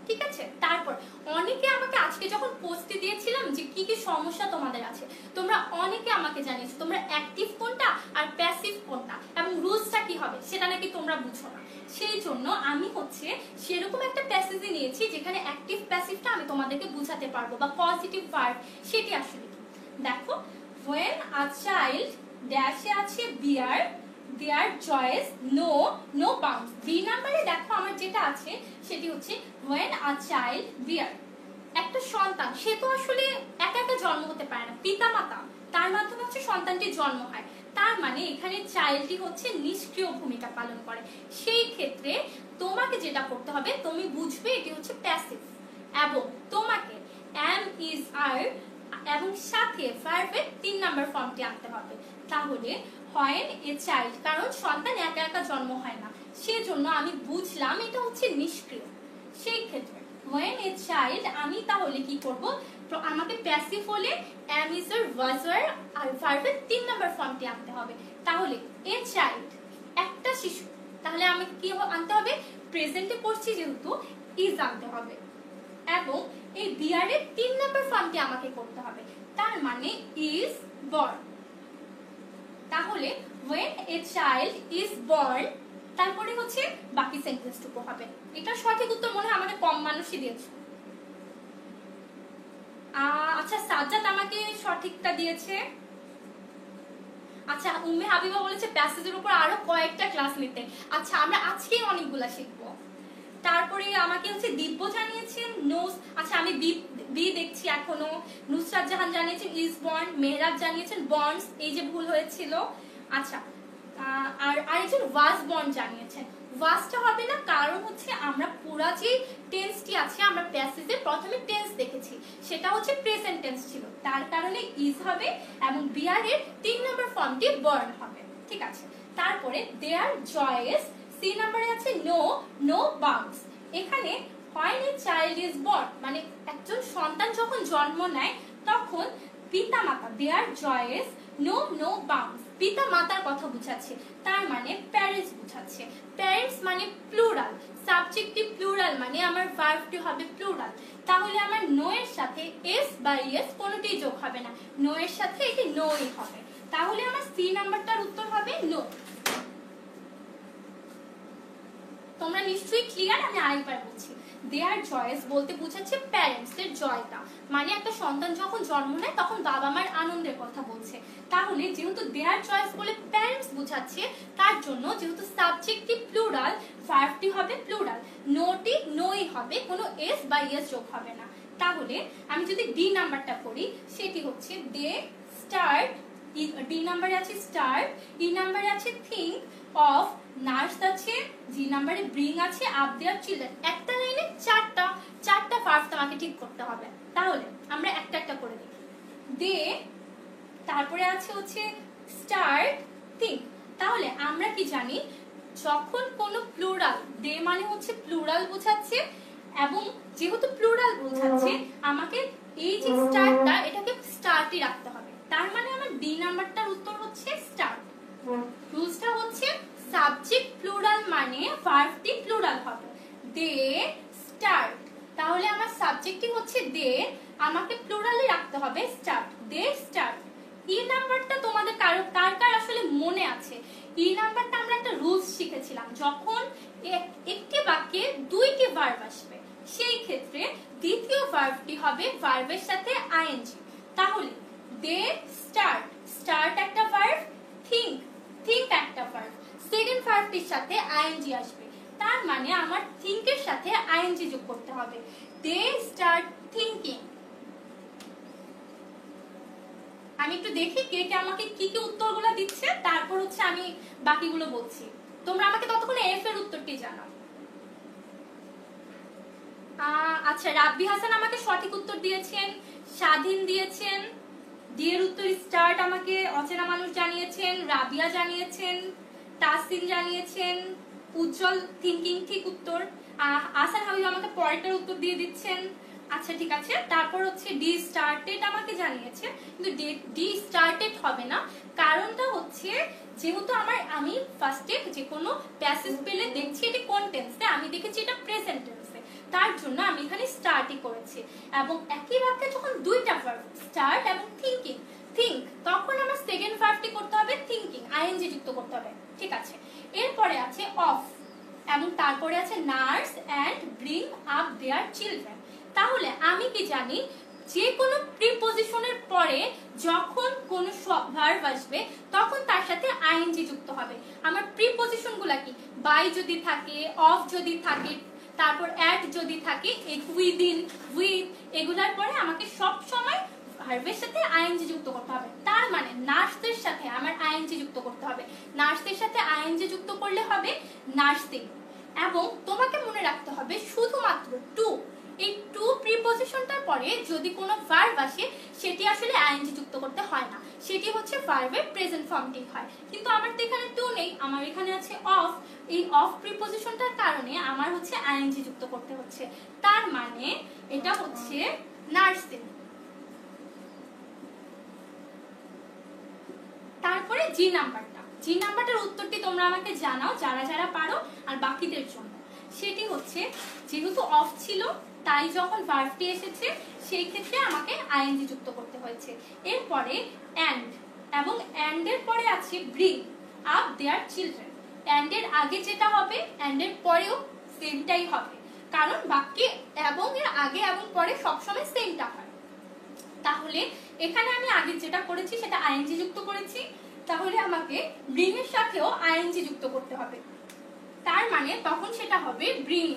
ঠিক আছে, তারপর অনেকে আমাকে আজকে যখন পোস্টে দিয়েছিলাম যে কি কি সমস্যা তোমাদের আছে, তোমরা অনেকে আমাকে জানিয়েছো তোমরা অ্যাক্টিভ কোনটা আর প্যাসিভ কোনটা এবং রুলসটা কি হবে সেটা নাকি তোমরা বুঝো না। সেই জন্য আমি হচ্ছে সেরকম একটা প্যাসেজে নিয়েছি যেখানে অ্যাক্টিভ প্যাসিভটা আমি তোমাদেরকে বুঝাতে পারবো, বা পজিটিভ ভার্ব সেটি আসলে কি। দেখো when a child ড্যাশে আছে bear, their choice no bounds. B নাম্বারে দেখো আমার যেটা আছে সেটি হচ্ছে when a child bear, একটা সন্তান সে তো আসলে একা একা জন্ম হতে পারে না, পিতা মাতা তার মাধ্যমে হচ্ছে সন্তানটির জন্ম হয়, তার মানে এখানে চাইল্ডটি হচ্ছে নিষ্ক্রিয় ভূমিকা পালন করে। সেই ক্ষেত্রে তোমাকে যেটা করতে হবে তুমি বুঝবে এটি হচ্ছে প্যাসিভ, এবং তোমাকে am, is, are এবং সাথে ভার্বের 3 নাম্বার ফর্মটি আনতে হবে। তাহলে when a child, কারণ সন্তান একা একা জন্ম হয় না সেজন্য আমি বুঝলাম এটা হচ্ছে নিষ্ক্রিয়। সেই ক্ষেত্রে when a child আমি তাহলে কি করব, তো আমাকে প্যাসিভ হলে am is এর was were আর ভার্বের 3 নাম্বার ফর্মটি আনতে হবে। তাহলে এ চাইল্ড একটা শিশু, তাহলে আমাকে কি আনতে হবে, প্রেজেন্টে পড়ছি যেহেতু ইজ আনতে হবে, এবং এই বিআর এর 3 নাম্বার ফর্মটি আমাকে করতে হবে, তার মানে ইজ বর্ন। তাহলে when a child is born তারপরে হচ্ছে বাকি সেন্টেন্সটুকু হবে। এটা সঠিক উত্তর মনে হয় আমাদের কম মানুষই দিয়েছে। আচ্ছা সাজ্জাদ আমাকে সঠিকটা দিয়েছে। আচ্ছা উম্মে হাবিবা বলেছে প্যাসেজের উপর আরো কয়েকটা ক্লাস নিতে। আচ্ছা আমরা আজকেই অনেকগুলা শিখবো। তারপরে আমাকে হচ্ছে দিব্য জানিয়েছেন নোজ, আচ্ছা আমি বি দেখছি এখনো। নুসরাত জাহান জানিয়েছেন ইজ বর্ন, মেহরাজ জানিয়েছেন বর্নস, এই যে ভুল হয়েছিল। আচ্ছা আর আরেকজন ওয়াজ বর্ন জানিয়েছেন, ওয়াজটা হবে না কারণ হচ্ছে আমরা পুরা যে টেন্সটি আছে আমরা প্যাসেজে প্রথমে টেন্স দেখেছি সেটা হচ্ছে প্রেজেন্ট টেন্স ছিল, তার কারণে ইজ হবে এবং বিআর এর 3 নম্বর ফর্মটি বর্ন হবে। ঠিক আছে, তারপরে দে আর জয়েস, সি নম্বরে আছে নো নো বাউন্ডস। এখানে when a child is born মানে একজন সন্তান যখন জন্ম নেয় তখন পিতা মাতা দে আর জয়েস নো নো বাউন্ডস পিতা মাতার কথা বুঝাচ্ছে, তার মানে প্যারেন্টস বুঝাচ্ছে। প্যারেন্টস মানে প্লুরাল, সাবজেক্টিভ প্লুরাল মানে আমার ভার্বটি হবে প্লুরাল, তাহলে আমার নো এর সাথে এস বা ইএস কোনোটাই যোগ হবে না, নো এর সাথে এটি নোই হবে, তাহলে আমার সি নাম্বারটার উত্তর হবে নো। তোমরা নিশ্চয়ই ক্লিয়ার, আমি আরেকবার বলছি। দে আর জয়েস বলতে বোঝাচ্ছে প্যারেন্টস এর জয়টা, মানে একটা সন্তান যখন জন্ম নেয় তখন বাবা মার আনন্দের কথা বলছে, তাহলে যেহেতু দে আর জয়েস বলে প্যারেন্টস বোঝাচ্ছে তার জন্য যেহেতু সাবজেক্টটি প্লুরাল ভার্বটি হবে প্লুরাল, নোটি নোই হবে, কোনো এস বা ইএস যোগ হবে না। তাহলে আমি যদি ডি নাম্বারটা করি সেটি হচ্ছে দে স্টার্ট, ডি নাম্বারে আছে স্টার্ট, ই নাম্বারে আছে থিঙ্ক অফ, নার্স আছে, জি নাম্বারে ব্রিং আছে, আপ দেয়ার চিলড্রেন। একটা লাইনে চারটা ভার্ব তোমাকে ঠিক করতে হবে, তাহলে আমরা একটা একটা করে দিই। দে, তারপরে আছে হচ্ছে স্টার্ট, থিঙ্ক। তাহলে আমরা কি জানি যখন কোনো প্লুরাল, দে মানে হচ্ছে প্লুরাল বোঝাচ্ছে এবং যেহেতু প্লুরাল বোঝাচ্ছে আমাকে এই যে স্টার্টটা এটাকে স্টার্টই রাখতে হবে, তার মানে আমার ডি নাম্বারটার উত্তর হচ্ছে স্টার্ট। রুলসটা হচ্ছে সাবজেক্ট প্লুরাল মানে ভার্বটি প্লুরাল হবে, দে স্টার্ট, তাহলে আমার সাবজেক্টটি হচ্ছে দে, আমাকে প্লুরালে রাখতে হবে স্টার্ট, দে স্টার্ট। ই নাম্বারটা তোমাদের কার আসলে মনে আছে, ই নাম্বারটা আমরা একটা রুলস শিখেছিলাম, যখন একটি বাক্যে দুইটি ভার্ব আসবে সেই ক্ষেত্রে দ্বিতীয় ভার্বটি হবে ভার্বের সাথে আইএনজি, তাহলে দে স্টার্ট, স্টার্ট একটা ভার্ব, থিঙ্ক, থিঙ্ক একটা ভার্ব, সেকেন্ড ভার্বটির সাথে আইএনজি আসবে, তার মানে আমার থিঙ্ক এর সাথে আইএনজি যোগ করতে হবে, দে স্টার্ট থিঙ্কিং। আমি একটু দেখি কে কে আমাকে কি কি উত্তরগুলো দিচ্ছে, তারপর হচ্ছে আমি বাকিগুলো বলছি, তোমরা আমাকে ততক্ষণে এফ এর উত্তরটি জানাও। আচ্ছা রাব্বি হাসান আমাকে সঠিক উত্তর দিয়েছেন, স্বাধীন দিয়েছেন, ডি এর উত্তর স্টার্ট আমাকে অচেনা মানুষ জানিয়েছেন, রাবিয়া জানিয়েছেন, তাসিন জানিয়েছেন, উজ্জ্বল থিঙ্কিং ঠিক উত্তর, আসান হাবিব আমাকে পরেরটার উত্তর দিয়ে দিচ্ছেন। আচ্ছা ঠিক আছে, তারপর হচ্ছে ডি স্টার্টেড আমাকে জানিয়েছে, কিন্তু ডি স্টার্টেড হবে না, কারণটা হচ্ছে যেহেতু আমি ফার্স্টে যে কোনো প্যাসেজ পেলে দেখছি এটি কোন টেন্সে, আমি দেখেছি এটা প্রেজেন্ট টেন্সে, তার জন্য আমি এখানে স্টার্টই করেছি, এবং একই বাক্যে যখন দুইটা ভার্ব স্টার্ট এবং থিঙ্কিং, থিঙ্ক, তখন আমার সেকেন্ড ভার্বটি করতে হবে থিঙ্কিং, আইএনজি যুক্ত করতে হবে। ঠিক আছে, এরপরে আছে অফ এবং তারপরে আছে nurse and bring up their children. তাহলে আমি কি জানি যে কোনো প্রিপজিশনের পরে যখন কোনো ভার্ব আসবে তখন তার সাথে আইএনজি যুক্ত হবে। আমার প্রিপজিশনগুলো কি, বাই যদি থাকে, অফ যদি থাকে, তারপর অ্যাট যদি থাকে, উইদিন, উইথ, এগুলার পরে আমাকে সব সময় ভার্বের সাথে আইএনজি যুক্ত করতে হবে, তার মানে নার্সদের সাথে আমার আইএনজি যুক্ত করতে হবে, নার্সদের সাথে আইএনজি যুক্ত করলে হবে নার্সিং। এবং তোমাকে মনে রাখতে হবে শুধুমাত্র টু, এই টু প্রিপজিশনটার পরে যদি কোনো ভার্ব আসে সেটি আসলে আইএনজি যুক্ত করতে হয় না, সেটি হচ্ছে ভার্বের প্রেজেন্ট ফর্মটি হয়, কিন্তু আমার তো এখানে টু নেই, আমার এখানে আছে অফ, এই অফ প্রিপজিশনটার কারণে আমার হচ্ছে আইএনজি যুক্ত করতে হচ্ছে, তার মানে এটা হচ্ছে নার্সিং। জি নাম্বারটার উত্তরটি তোমরা আমাকে জানাও যারা যারা পারো, আর বাকিদের জন্য সেটি হচ্ছে যেহেতু অফ ছিল তাই যখন ভার্বটি এসেছে সেই ক্ষেত্রে আমাকে আইএনজি যুক্ত করতে হয়েছে। এরপরে অ্যান্ড, এবং অ্যান্ড এর পরে আছে bring up their children. And এর আগে যেটা হবে অ্যান্ড এর পরেও সেমটাই হবে, কারণ বাক্যে এবং এর আগে এবং পরে সবসময় সেমটা হয়। তাহলে এখানে আমি আগে যেটা করেছি সেটা আইএনজি যুক্ত করেছি, তাহলে আমাকে ব্রিং এর সাথেও আইএনজি যুক্ত করতে হবে, তার মানে তখন সেটা হবে ব্রিং।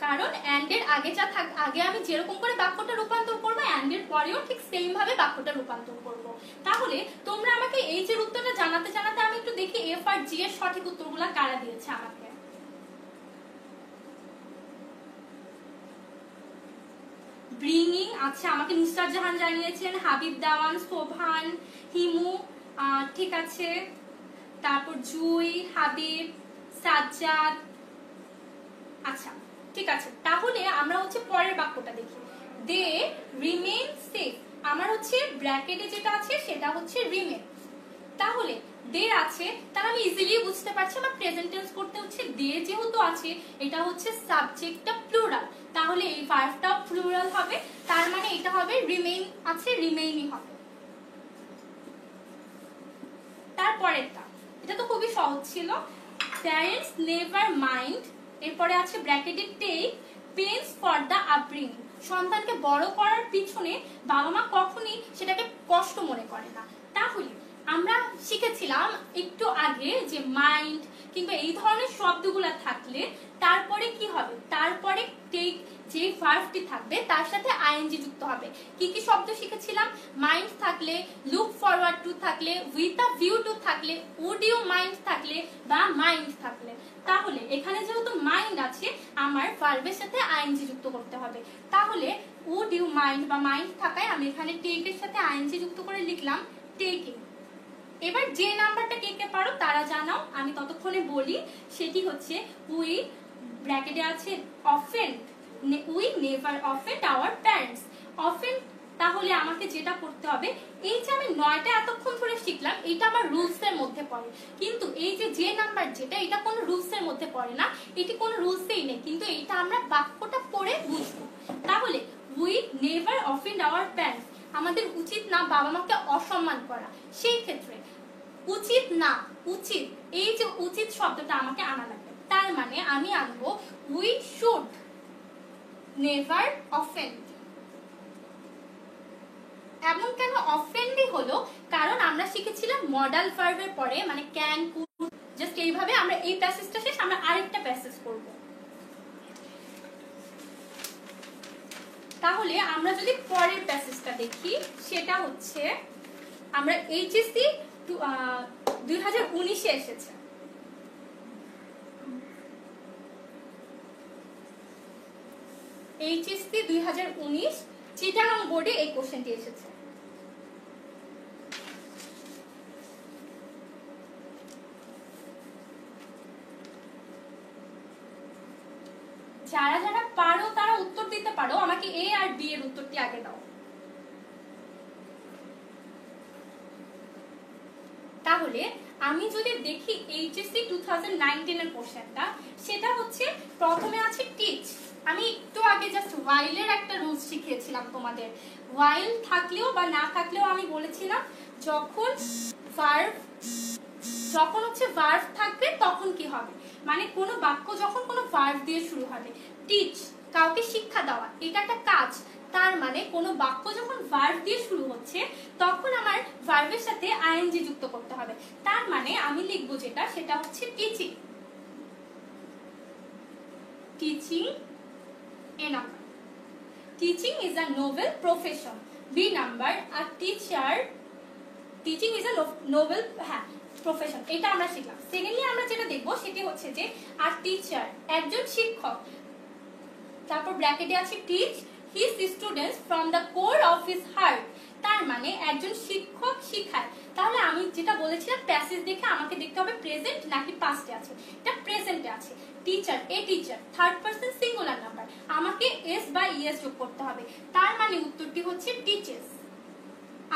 কারণ অ্যান্ড এর আগে আমি যেরকম করে বাক্যটা রূপান্তর করবো অ্যান্ড এর পরেও ঠিক সেম ভাবে বাক্যটা রূপান্তর করব। তাহলে তোমরা আমাকে এই যে উত্তরটা জানাতে জানাতে আমি একটু দেখি এফ আর জি এর সঠিক উত্তরগুলো কারা দিয়েছে আমাকে। ব্রিংইং আচ্ছা, আমাকে নুসরাত জাহান জানিয়েছেন, হাবিব দেওয়ান, শোভান, হিমু, ঠিক আছে, তারপর জুই, হাবিব, সাজ্জাদ। আচ্ছা ঠিক আছে, তাহলে আমরা হচ্ছে পরের বাক্যটা দেখি। দে রিমেইন সেফ, আমার হচ্ছে ব্র্যাকেটে যেটা আছে সেটা হচ্ছে রিমেইন। তাহলে দে আছে, তাহলে আমি ইজিলি বুঝতে পারছি আমার প্রেজেন্ট টেন্স করতে হচ্ছে দে যেহেতু আছে, এটা হচ্ছে সাবজেক্টটা প্লুরাল, তাহলে এই ভার্বটাও প্লুরাল হবে, তার মানে এটা হবে রিমেইন আছে, রিমেইনই হবে। তারপরেরটা এটা তো খুবই সহজ ছিল, প্যারেন্টস নেভার মাইন্ড, এরপরে আছে ব্র্যাকেটে টেক পেন্স ফর দ্য আপব্রিং, সন্তানকে বড় করার পিছনে বাবা মা কখনই সেটাকে কষ্ট মনে করে না। তাহলে আমরা শিখেছিলাম একটু আগে যে মাইন্ড কিংবা এই ধরনের শব্দগুলো থাকলে তারপরে কি হবে, তারপরে টেক যে ভার্বটি থাকবে তার সাথে আইএনজি যুক্ত হবে। কি কি শব্দ শিখেছিলাম, মাইন্ড থাকলে, লুক ফরওয়ার্ড টু থাকলে, উইথ আ ভিউ টু থাকলে, উড ইউ মাইন্ড থাকলে বা মাইন্ড থাকলে। তাহলে এখানে যেহেতু মাইন্ড আছে আমার ভার্বের সাথে আইএনজি যুক্ত করতে হবে, তাহলে উড ইউ মাইন্ড বা মাইন্ড থাকায় আমি এখানে টেক এর সাথে আইএনজি যুক্ত করে লিখলাম টেকিং। এবার যে নাম্বারটা কে কে পারো তারা জানাও, আমি ততক্ষণে বলি, সেটি হচ্ছে উই ব্র্যাকেটে আছে offend, we never offend our parents. Offend, তাহলে আমাকে যেটা করতে হবে, এই যে আমি 9টা এতক্ষণ ধরে শিখলাম এটা আমার রুলস এর মধ্যে পড়ে, কিন্তু এই যে নাম্বার যেটা এটা কোনো রুলস এর মধ্যে পড়ে না, এটি কোনো রুলসেই নেই, কিন্তু এইটা আমরা বাক্যটা পড়ে বুঝবো। তাহলে we never offend our parents, আমাদের উচিত না বাবা মাকে অসম্মান করা, সেই ক্ষেত্রে উচিত না, উচিত, এই যে উচিত শব্দটা আমাকে আনা লাগবে, তার মানে আমি আনবো উই শুড নেভার অফেন্ড। এবং কেন অফেন্ডই হলো, কারণ আমরা শিখেছিলাম মডাল ভার্বের পরে মানে ক্যান, কুড, জাস্ট এইভাবে আমরা এই প্যাসেজটা শেষ, আমরা আরেকটা প্যাসেজ করব। তাহলে আমরা যদি পরের প্যাসেজটা দেখি সেটা হচ্ছে আমরা এইচএসসি 2019-এ এসেছে, এইচএসসি 2019 চিটাগং বোর্ডে এই কোশ্চেনটি এসেছে। যারা যারা পারো তারা উত্তর দিতে পারো, আমাকে এ আর বি এর উত্তরটি আগে দাও। তাহলে আমি যদি দেখি এইচএসসি 2019 এর কোশ্চেনটা, সেটা হচ্ছে প্রথমে আছে টিচ। আমি একটু আগে জাস্ট ওয়াইলের একটা রুলস শিখিয়েছিলাম তোমাদের, ওয়াইল থাকলেও বা না থাকলেও আমি বলেছিলাম যখন হচ্ছে ভার্ব থাকবে তখন কি হবে, মানে কোনো বাক্য যখন কোনো ভার্ব দিয়ে শুরু হবে, টিচ কাউকে শিক্ষা দেওয়া এটা একটা কাজ, তার মানে কোনো বাক্য যখন ভার্ব দিয়ে শুরু হচ্ছে তখন আমার ভার্বের সাথে আইএনজি যুক্ত করতে হবে, তার মানে আমি লিখবো যেটা সেটা হচ্ছে teaching. Teaching A number. Teaching is a noble profession. B number. A teacher. Teaching is a noble profession. এটা আমরা শিখলাম। সেকেন্ডলি আমরা যেটা দেখবো সেটি হচ্ছে যে আর টিচার একজন শিক্ষক, তারপর ব্র্যাকেটে আছে teach his students from the core of his heart, তার মানে একজন শিক্ষক শিখায়। তাহলে আমি যেটা বলেছিলাম প্যাসেজ দেখে আমাকে দেখতে হবে প্রেজেন্ট নাকি পাস্টে আছে, এটা প্রেজেন্টে আছে। Teacher, a teacher, third person singular number, আমাকে এস বা ইএস যোগ করতে হবে, তার মানে উত্তরটি হচ্ছে টিচেস।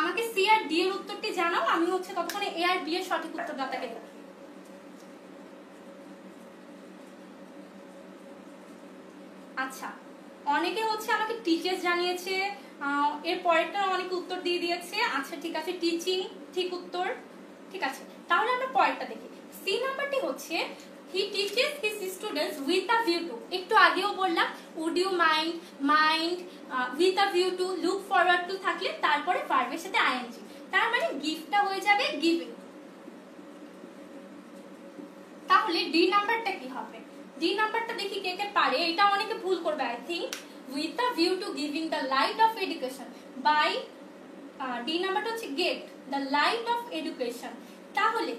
আমাকে সি আর ডি এর উত্তরটি জানাও, আমি হচ্ছে ততক্ষণে এ আর বি এর সঠিক উত্তরদাতাকে দেব। আচ্ছা, অনেকে হচ্ছে আমাকে টিচার্স জানিয়েছে, এর পরেরটা অনেকে উত্তর দিয়ে দিয়েছে। আচ্ছা ঠিক আছে, টিচিং ঠিক উত্তর। ঠিক আছে, তাহলে আমরা পরেরটা দেখি। সি নাম্বারটি হচ্ছে he teaches his students with a view to, একটু আগেও বললাম would you mind, mind, with a view to, look forward to থাকলে তারপরে ভার্বের সাথে ing, তার মানে গিফটটা হয়ে যাবে গিভিং। তাহলে ডি নাম্বারটা কি হবে? ডি নাম্বারটা দেখি কে কে পারে, এটা অনেকে ভুল করবে I think. with a view to giving the light of education by, D নাম্বারটা হচ্ছে get the light of education। তাহলে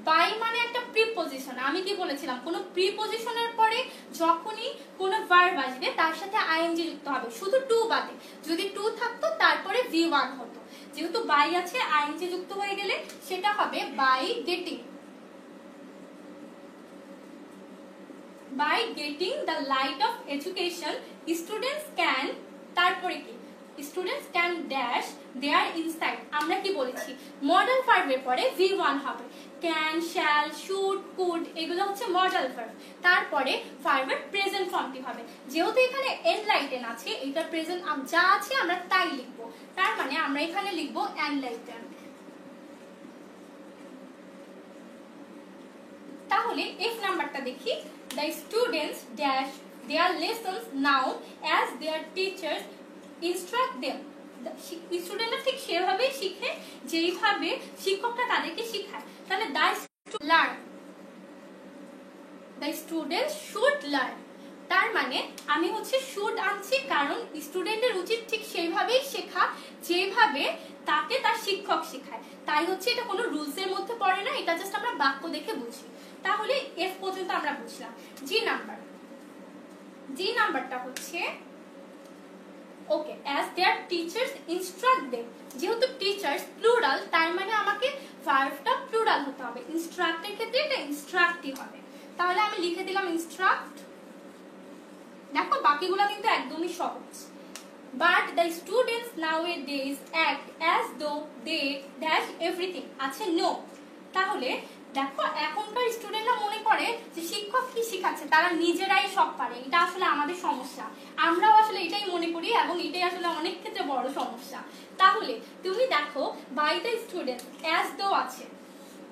বাই মানে একটা প্রিপজিশন, আমি কি বলেছিলাম কোন প্রিপজিশনের পরে যখনই কোন ভার্ব আসবে তার সাথে আইএনজি যুক্ত হবে, শুধু টু বাদে। যদি টু থাকতো তারপরে ভি ওয়ান হতো, যেহেতু বাই আছে আইএনজি যুক্ত হয়ে গেলে সেটা হবে by getting. By getting the light of education, students can, তারপরে কি students can dash their insight, আমরা কি বলেছি মডেল ভার্বের পরে V1 হবে, can, shall, should, could এগুলো হচ্ছে মডেল ভার্ব, তারপরে ভার্বের প্রেজেন্ট ফর্মটি হবে। যেহেতু এখানে enlighten আছে, এটা প্রেজেন্ট যা আছে আমরা তাই লিখবো, তার মানে আমরা এখানে লিখবো enlighten। তাহলে এফ নাম্বারটা দেখি, the students dash their lessons now as their teachers instruct them, স্টুডেন্টরা ঠিক সেভাবেই শিখে যেইভাবে শিক্ষকরা তাদেরকে শেখায়। তাহলে the students should learn, তার মানে আমি হচ্ছে শুড আনছি কারণ স্টুডেন্টের উচিত ঠিক সেইভাবেই শেখা যেভাবে তাকে তার শিক্ষক শেখায়, তাই হচ্ছে এটা কোনো রুলস এর মধ্যে পড়ে না, এটা জাস্ট আমরা বাক্য দেখে বুঝি। তাহলে এফ পর্যন্ত আমরা বুঝলাম। জি নাম্বারটা হচ্ছে ওকে, as their teachers instruct them, যেহেতু টিচার্স প্লুরাল তার মানে আমাকে ভার্বটা প্লুরাল হতে হবে, ইনস্ট্রাক্টের ক্ষেত্রে এটা ইনস্ট্রাক্টই হবে। তাহলে আমি লিখে দিলাম ইনস্ট্রাক্ট। দেখো বাকিগুলো কিন্তু একদমই সহজ। but the students nowadays act as though they dash everything, আচ্ছা নো। তাহলে দেখো এখনকার স্টুডেন্টরা মনে করে যে শিক্ষক কি শেখাচ্ছে তারা নিজেরাই সব পারে, এটা আসলে আমাদের সমস্যা, আমরাও আসলে এটাই মনে করি এবং এটাই আসলে অনেক ক্ষেত্রে বড় সমস্যা। তাহলে তুমি দেখো by the student as though আছে,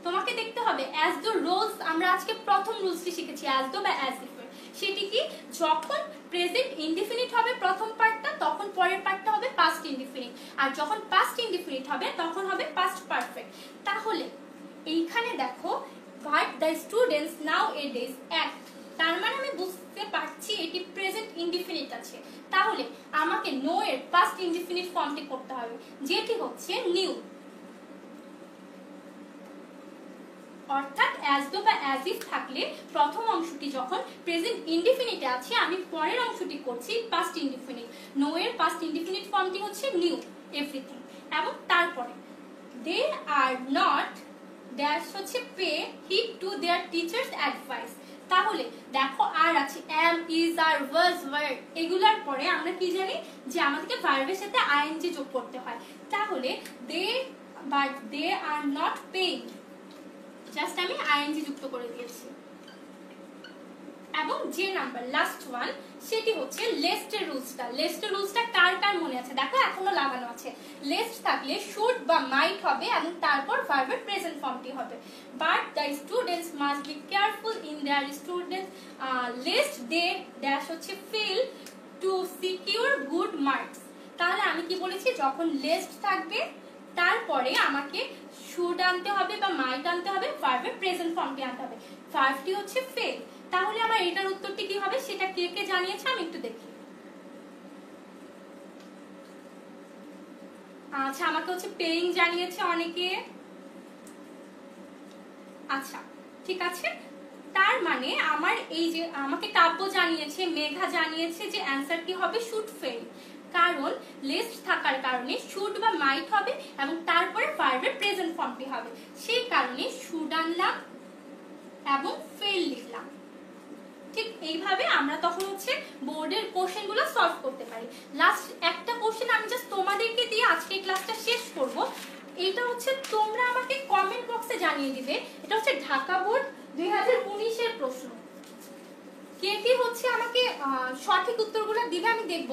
তোমাকে দেখতে হবে অ্যাজ দো রোলস, আমরা আজকে প্রথম রুলসটি শিখেছি অ্যাজ দো বা অ্যাজ ইফ, সেটি কি যখন প্রেজেন্ট ইনডিফিনিট হবে প্রথম পার্টটা তখন পরের পার্টটা হবে পাস্ট ইনডিফিনিট, আর যখন পাস্ট ইনডিফিনিট হবে তখন হবে পাস্ট পারফেক্ট। তাহলে এইখানে দেখো but the students now A days act, তার মানে আমি বুঝতে পারছি এটি প্রেজেন্ট ইনডিফিনিট আছে, তাহলে আমাকে নো এর পাস্ট ইনডিফিনিট ফর্মটি করতে হবে যেটি হচ্ছে নিউ, অর্থাৎ অ্যাজ দো বা অ্যাজ ইফ থাকলে প্রথম অংশটি যখন প্রেজেন্ট ইনডিফিনিটে আছে আমি পরের অংশটি করছি পাস্ট ইনডিফিনিট, নো এর পাস্ট ইনডিফিনিট ফর্মটি হচ্ছে নিউ এভরিথিং, এবং তারপরে দে আর নট ড্যাশ হচ্ছে pay heed to their teachers advice. তাহলে দেখো আর আছে am, is, are, was, were, এগুলার পরে আমরা কি জানি যে আমাদেরকে ভার্বের সাথে আইএনজি যোগ করতে হয়। তাহলে they but they are not paying, just আমি আইএনজি যুক্ত করে দিয়েছি। এবং যে নাম্বার লাস্ট ওয়ান সেটি হচ্ছে লেস্টের রুলসটা। লেস্টের রুলসটা কার কার মনে আছে? দেখো এখনো লাগানো আছে। লেস্ট থাকলে শুড বা মাইট হবে এবং তারপর ভার্বের প্রেজেন্ট ফর্মটি হবে। But the students must be careful in their student lest they dash হচ্ছে fail to secure good marks. তাহলে আমি কি বলেছি, যখন লেস্ট থাকবে তারপরে আমাকে শুড আনতে হবে বা মাইট আনতে হবে, ভার্বের প্রেজেন্ট ফর্মটি আনতে হবে। ভার্বটি হচ্ছে ফেল। তাহলে আমার এটার উত্তরটি কি হবে সেটা কে কে জানিয়েছে আমি একটু দেখি। আচ্ছা, আমাকে হচ্ছে পেইং জানিয়েছে অনেকে। আচ্ছা ঠিক আছে, তার মানে আমার এই যে আমাকে কাব্য জানিয়েছে, মেঘা জানিয়েছে যে অ্যান্সার কি হবে শুড ফেল, কারণ লিস্ট থাকার কারণে শুড বা মাইট হবে এবং তারপরে ভার্বের প্রেজেন্ট ফর্মটি হবে, সেই কারণে শুড আনলাম এবং ফেল লিখলাম। ঠিক এইভাবে আমরা তখন হচ্ছে বোর্ডের কোশ্চেনগুলো সলভ করতে পারি। লাস্ট একটা কোশ্চেন আমি জাস্ট তোমাদেরকে দিয়ে আজকে ক্লাসটা শেষ করব। হচ্ছে তোমরা আমাকে কমেন্ট বক্সে জানিয়ে দিবে। এটা হচ্ছে ঢাকা বোর্ড 2019 এর প্রশ্ন। কে কে হচ্ছে আমাকে সঠিক উত্তরগুলো দিবে আমি দেখব।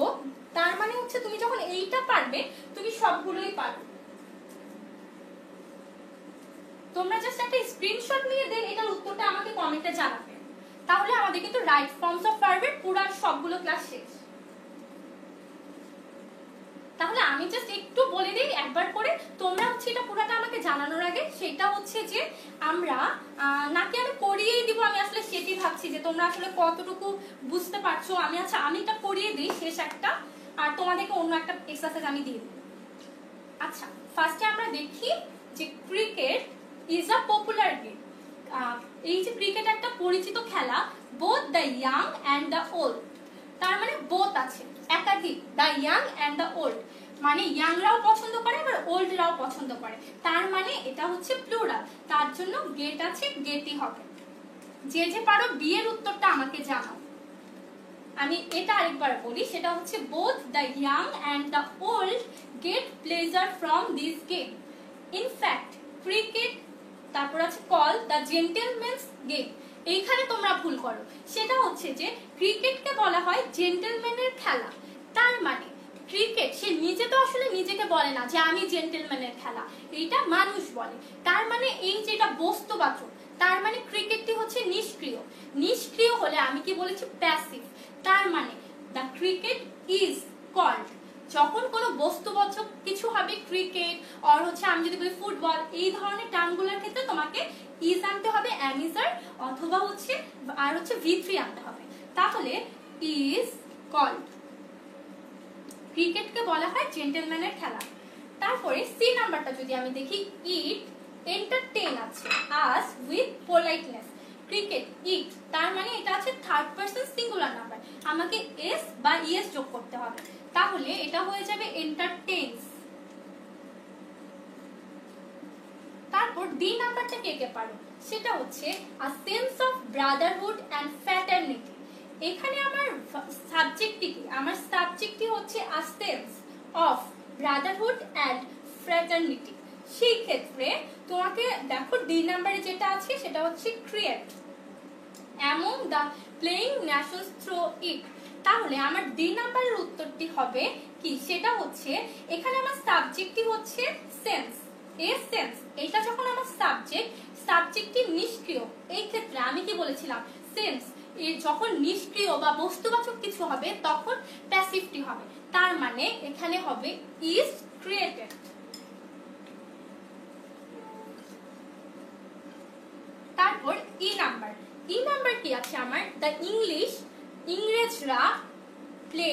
তার মানে হচ্ছে তুমি যখন এইটা পারবে তুমি সবগুলোই পারবে। তোমরা জাস্ট একটা স্ক্রিনশট নিয়ে দেন এটার উত্তরটা আমাকে কমেন্টে জানাবে, তাহলে আমাদের কিন্তু রাইট ফর্মস অফ ভার্বের পুরো সবগুলো ক্লাস শেষ। তাহলে আমি জাস্ট একটু বলে দিই একবার করে, তোমরা হচ্ছে এটা পুরোটা আমাকে জানানোর আগে সেটা হচ্ছে যে আমরা নাকি আমি করিয়েই দিব, আমি আসলে সেটি ভাবছি যে তোমরা আসলে কতটুকু বুঝতে পারছো। আমি আমি এটা করিয়ে দিই শেষ একটা, আর তোমাদেরকে অন্য একটা এক্সারসাইজ আমি দিয়ে দিই। আচ্ছা, ফার্স্টে আমরা দেখি যে cricket is a popular game. এই যে ক্রিকেট একটা পরিচিত খেলা, both the young and the old. তার মানে বোথ আছে, একাধিক, the young and the old, মানে ইয়াংরাও পছন্দ করে আবার ওল্ডরাও পছন্দ করে, তার মানে এটা হচ্ছে প্লুরাল, তার জন্য গেট আছে, গেটই হবে। যে যে পারো বি এর উত্তরটা আমাকে জানাও। আমি এটা আরেকবার বলি, সেটা হচ্ছে both the young and the old gate pleasure from this game. In fact cricket, তারপর আছে কল দ্য জেন্টেলম্যানস গেম। এইখানে তোমরা ভুল করো, সেটা হচ্ছে যে ক্রিকেটকে বলা হয় জেন্টেলম্যানের খেলা। তার মানে ক্রিকেট সে নিজে তো আসলে নিজেকে বলে না যে আমি জেন্টেলম্যানের খেলা, এইটা মানুষ বলে। তার মানে এই যেটা বস্তুবাচক, তার মানে ক্রিকেটটি হচ্ছে নিষ্ক্রিয়। নিষ্ক্রিয় হলে আমি কি বলেছি, প্যাসিভ। তার মানে দ্য ক্রিকেট ইজ কল্ড, যখন কোনো বস্তুবাচক কিছু হবে, ক্রিকেট আর হচ্ছে আমি যদি বলি ফুটবল, এই ধরনের টার্মগুলোর ক্ষেত্রে তোমাকে ইজ আনতে হবে, অ্যামিজার অথবা হচ্ছে আর হচ্ছে V3 আনতে হবে। তাহলে ইজ কল্ড, ক্রিকেটকে বলা হয় জেন্টেলম্যানের খেলা। তারপরে সি নাম্বারটা যদি আমি দেখি, ইট এন্টারটেইন আছে আস উইথ পোলাইটনেস। ক্রিকেট ইট, তার মানে এটা আছে থার্ড পারসন সিঙ্গুলার নাম্বার, আমাকে এস বা ইএস যোগ করতে হবে, তাহলে এটা হয়ে যাবে এন্টারটেইনস। তারপর ডি নাম্বারটা কে কে পারো, সেটা হচ্ছে a sense of brotherhood and fraternity. এখানে আমার সাবজেক্টটি কি, আমার সাবজেক্টটি হচ্ছে a sense of brotherhood and fraternity. সেই ক্ষেত্রে তোমাকে দেখো ডি নাম্বারে যেটা আছে সেটা হচ্ছে create among the playing Nations through it. তাহলে আমার ডি নাম্বারের উত্তরটি হবে কি, সেটা হচ্ছে এখানে আমার সাবজেক্টটি হচ্ছে সেন্স, এ সেন্স, এটা যখন আমার সাবজেক্ট, সাবজেক্টটি নিষ্ক্রিয়, এই ক্ষেত্রে আমি কি বলেছিলাম, সেন্স যখন নিষ্ক্রিয় বা বস্তুবাচক কিছু হবে তখন প্যাসিভটি হবে, তার মানে এখানে হবে ইজ ক্রিয়েটেড। তারপর ই নাম্বার, ই নাম্বার কি আছে আমার, দ্য ইংলিশ, ইংরেজরা play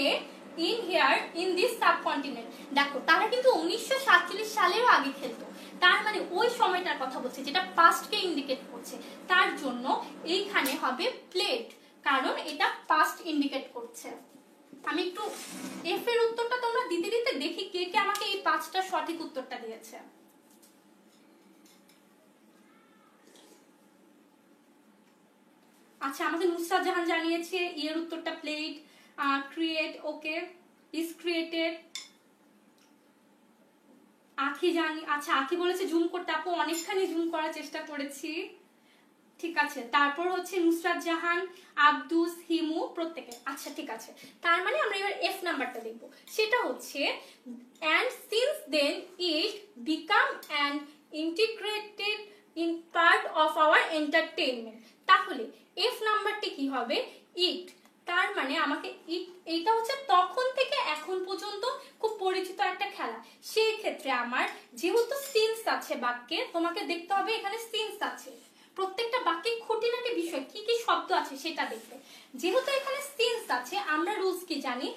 in here in this subcontinent. দেখো তারা কিন্তু 1947 সালেরও আগে খেলতো, তার মানে ওই সময়টার কথা বলছে, যেটা পাস্টকে ইন্ডিকেট করছে, তার জন্য এইখানে হবে প্লেড, কারণ এটা পাস্ট ইন্ডিকেট করছে। আমি একটু এফ এর উত্তরটা তোমরা দিতে দিতে দেখি কে কে আমাকে এই 5টা সঠিক উত্তরটা দিয়েছে। আচ্ছা, আমাকে নুসরাত জাহান জানিয়েছে এর উত্তরটা played, create, okay, is created. আখি জানি, আচ্ছা আখি বলেছে জুম করতে, আপু অনেকখানি জুম করার চেষ্টা করেছি, ঠিক আছে। তারপর হচ্ছে নুসরাত জাহান, আব্দুস, হিমু, প্রত্যেকে, আচ্ছা ঠিক আছে। তার মানে আমরা এবার এফ নাম্বারটা দেখব, সেটা হচ্ছে and since then it become an integrated in part of our entertainment। তাহলে এফ নাম্বারটি কি হবে, ইট, তার মানে আমাকে ইট, এইটা হচ্ছে তখন থেকে এখন পর্যন্ত খুব পরিচিত একটা খেলা। সেই ক্ষেত্রে আমার যেহেতু সিন্স আছে বাক্যে, তোমাকে দেখতে হবে এখানে সিন্স আছে, প্রত্যেকটা বাক্যে খুঁটিনাটি বিষয় কি কি শব্দ আছে সেটা দেখবে। যেহেতু এখানে সিন্স আছে, আমরা রুলস কি জানি,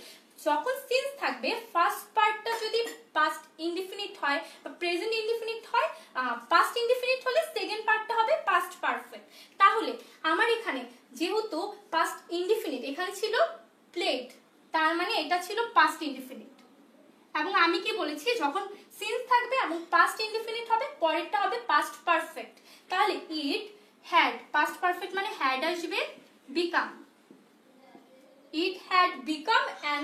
যখন সিন্স থাকবে ফার্স্ট পার্টটা যদি পাস্ট ইনডিফিনিট হয় বা প্রেজেন্ট ইনডিফিনিট হয়, পাস্ট ইনডিফিনিট হলে সেকেন্ড পার্টটা হবে পাস্ট পারফেক্ট। তাহলে আমার এখানে যেহেতু পাস্ট ইনডিফিনিট, এখানে ছিল প্লেড, তার মানে এটা ছিল পাস্ট ইনডিফিনিট। এবং আমি কি বলেছি, যখন সিন্স থাকবে এবং পাস্ট ইনডিফিনিট হবে, পরেরটা হবে পাস্ট পারফেক্ট। তাহলে ইট হ্যাড, পাস্ট পারফেক্ট মানে হ্যাড আসবে, become, it had become an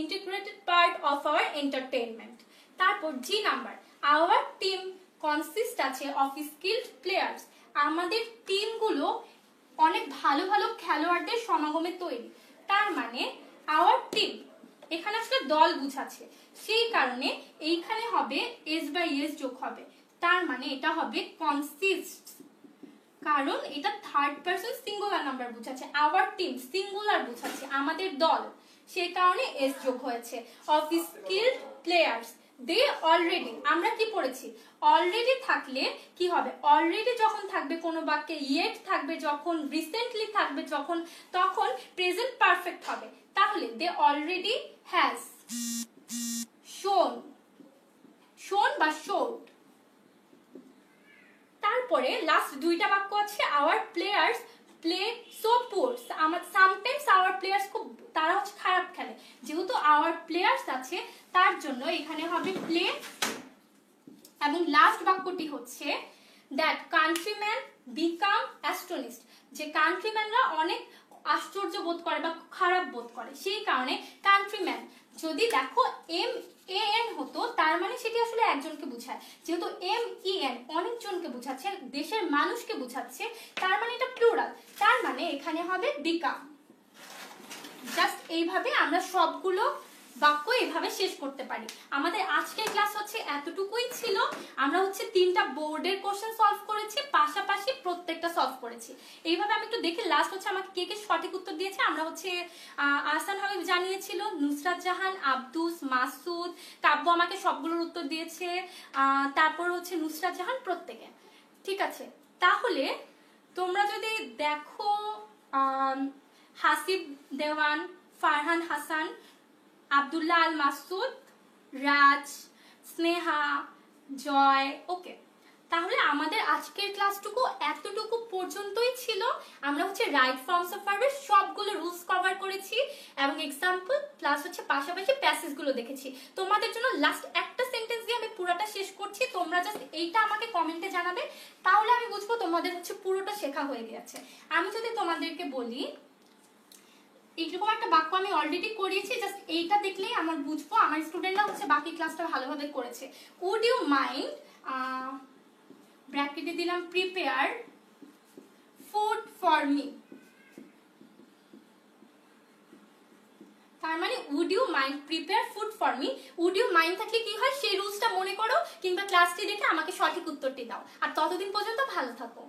integrated part of our entertainment। তারপর G number, our team consist আছে অফ স্কিলড প্লেয়ার্স, আমাদের টিমগুলো অনেক ভালো ভালো খেলোয়াড়দের সমাগমে তৈরি। তার মানে আওয়ার টিম, এখানে আসলে দল বুঝাচ্ছে, সেই কারণে এইখানে হবে এস বাই এস যোগ হবে, তার মানে এটা হবে কনসিস্ট, কারণ এটা থার্ড পারসন সিঙ্গুলার নাম্বার বুঝাচ্ছে, আওয়ার টিম সিঙ্গুলার বুঝাচ্ছে আমাদের দল, সেই কারণে এস যোগ হয়েছে। Of skilled players, they already, আমরা কি পড়েছি অলরেডি থাকলে কি হবে, অলরেডি যখন থাকবে কোনো বাক্যে, ইয়েট থাকবে যখন, রিসেন্টলি থাকবে যখন, তখন প্রেজেন্ট পারফেক্ট হবে। তাহলে দে অলরেডি হ্যাজ শোন, শোন বা শোড। তারপরে লাস্ট দুইটা বাক্য আছে, our players play so poor, sometimes our players খুব, তারা হচ্ছে খারাপ খেলে, যেহেতু আওয়ার প্লেয়ার্স আছে তার জন্য এখানে হবে প্লে। এবং লাস্ট বাক্যটি হচ্ছে দ্যাট কান্ট্রিম্যান বিকাম অ্যাস্টনিশড, যে কান্ট্রিম্যানরা অনেক আশ্চর্য বোধ করে বা খারাপ বোধ করে, সেই কারণে কান্ট্রিম্যান, যদি দেখো এম এ এন হতো তার মানে সেটি আসলে একজনকে বোঝায়, যেহেতু এম ই এন অনেকজনকে বোঝাচ্ছে, দেশের মানুষকে বোঝাচ্ছে, তার মানে এটা প্লুরাল, তার মানে এখানে হবে বিকাম। জাস্ট এইভাবে আমরা সবগুলো বাক্য এইভাবে শেষ করতে পারি। আমাদের আজকের ক্লাস হচ্ছে এতটুকুই ছিল। আমরা হচ্ছে 3টা বোর্ডের কোশ্চেন সলভ করেছি, পাশাপাশি প্রত্যেকটা সলভ করেছি। এইভাবে আমি একটু দেখি লাস্ট হচ্ছে আমাকে কে কে সঠিক উত্তর দিয়েছে। আমরা হচ্ছে আহসান হাবিব জানিয়েছিল, নুসরাত জাহান, আব্দুস, মাসুদ, কাব্য আমাকে সবগুলোর উত্তর দিয়েছে, তারপর হচ্ছে নুসরাত জাহান প্রত্যেকে। ঠিক আছে, তাহলে তোমরা যদি দেখো হাসিব দেওয়ান, ফারহান হাসান, আব্দুল্লাহ আল মাসুদ, রাজ, স্নেহা, জয়, ওকে, তাহলে আমাদের আজকের ক্লাসটুকু এতটুকু পর্যন্তই ছিল। আমরা হচ্ছে রাইট ফর্মস অফ ভার্বের সবগুলো রুলস কভার করেছি এবং এক্সাম্পল প্লাস হচ্ছে পাশাপাশি প্যাসেজগুলো দেখেছি। তোমাদের জন্য লাস্ট একটা সেন্টেন্স দিয়ে আমি পুরোটা শেষ করছি, তোমরা জাস্ট এইটা আমাকে কমেন্টে জানাবে, তাহলে আমি বুঝবো তোমাদের হচ্ছে পুরোটা শেখা হয়ে গেছে। আমি যদি তোমাদেরকে বলি এইরকম একটা বাক্য আমি অলরেডি করিয়েছি, জাস্ট এইটা দেখলেই আমার বুঝবো আমার স্টুডেন্টরা হচ্ছে বাকি ক্লাসটা ভালোভাবে করেছে। উড ইউ মাইন্ড, ব্র্যাকেটে দিলাম প্রিপেয়ার ফুড ফর মি, তার মানে would you mind prepare food for me. Would you mind থাকলে কি হয় সেই রুলসটা মনে করো, কিংবা ক্লাসটি দেখে আমাকে সঠিক উত্তরটি দাও। আর ততদিন পর্যন্ত ভালো থাকো।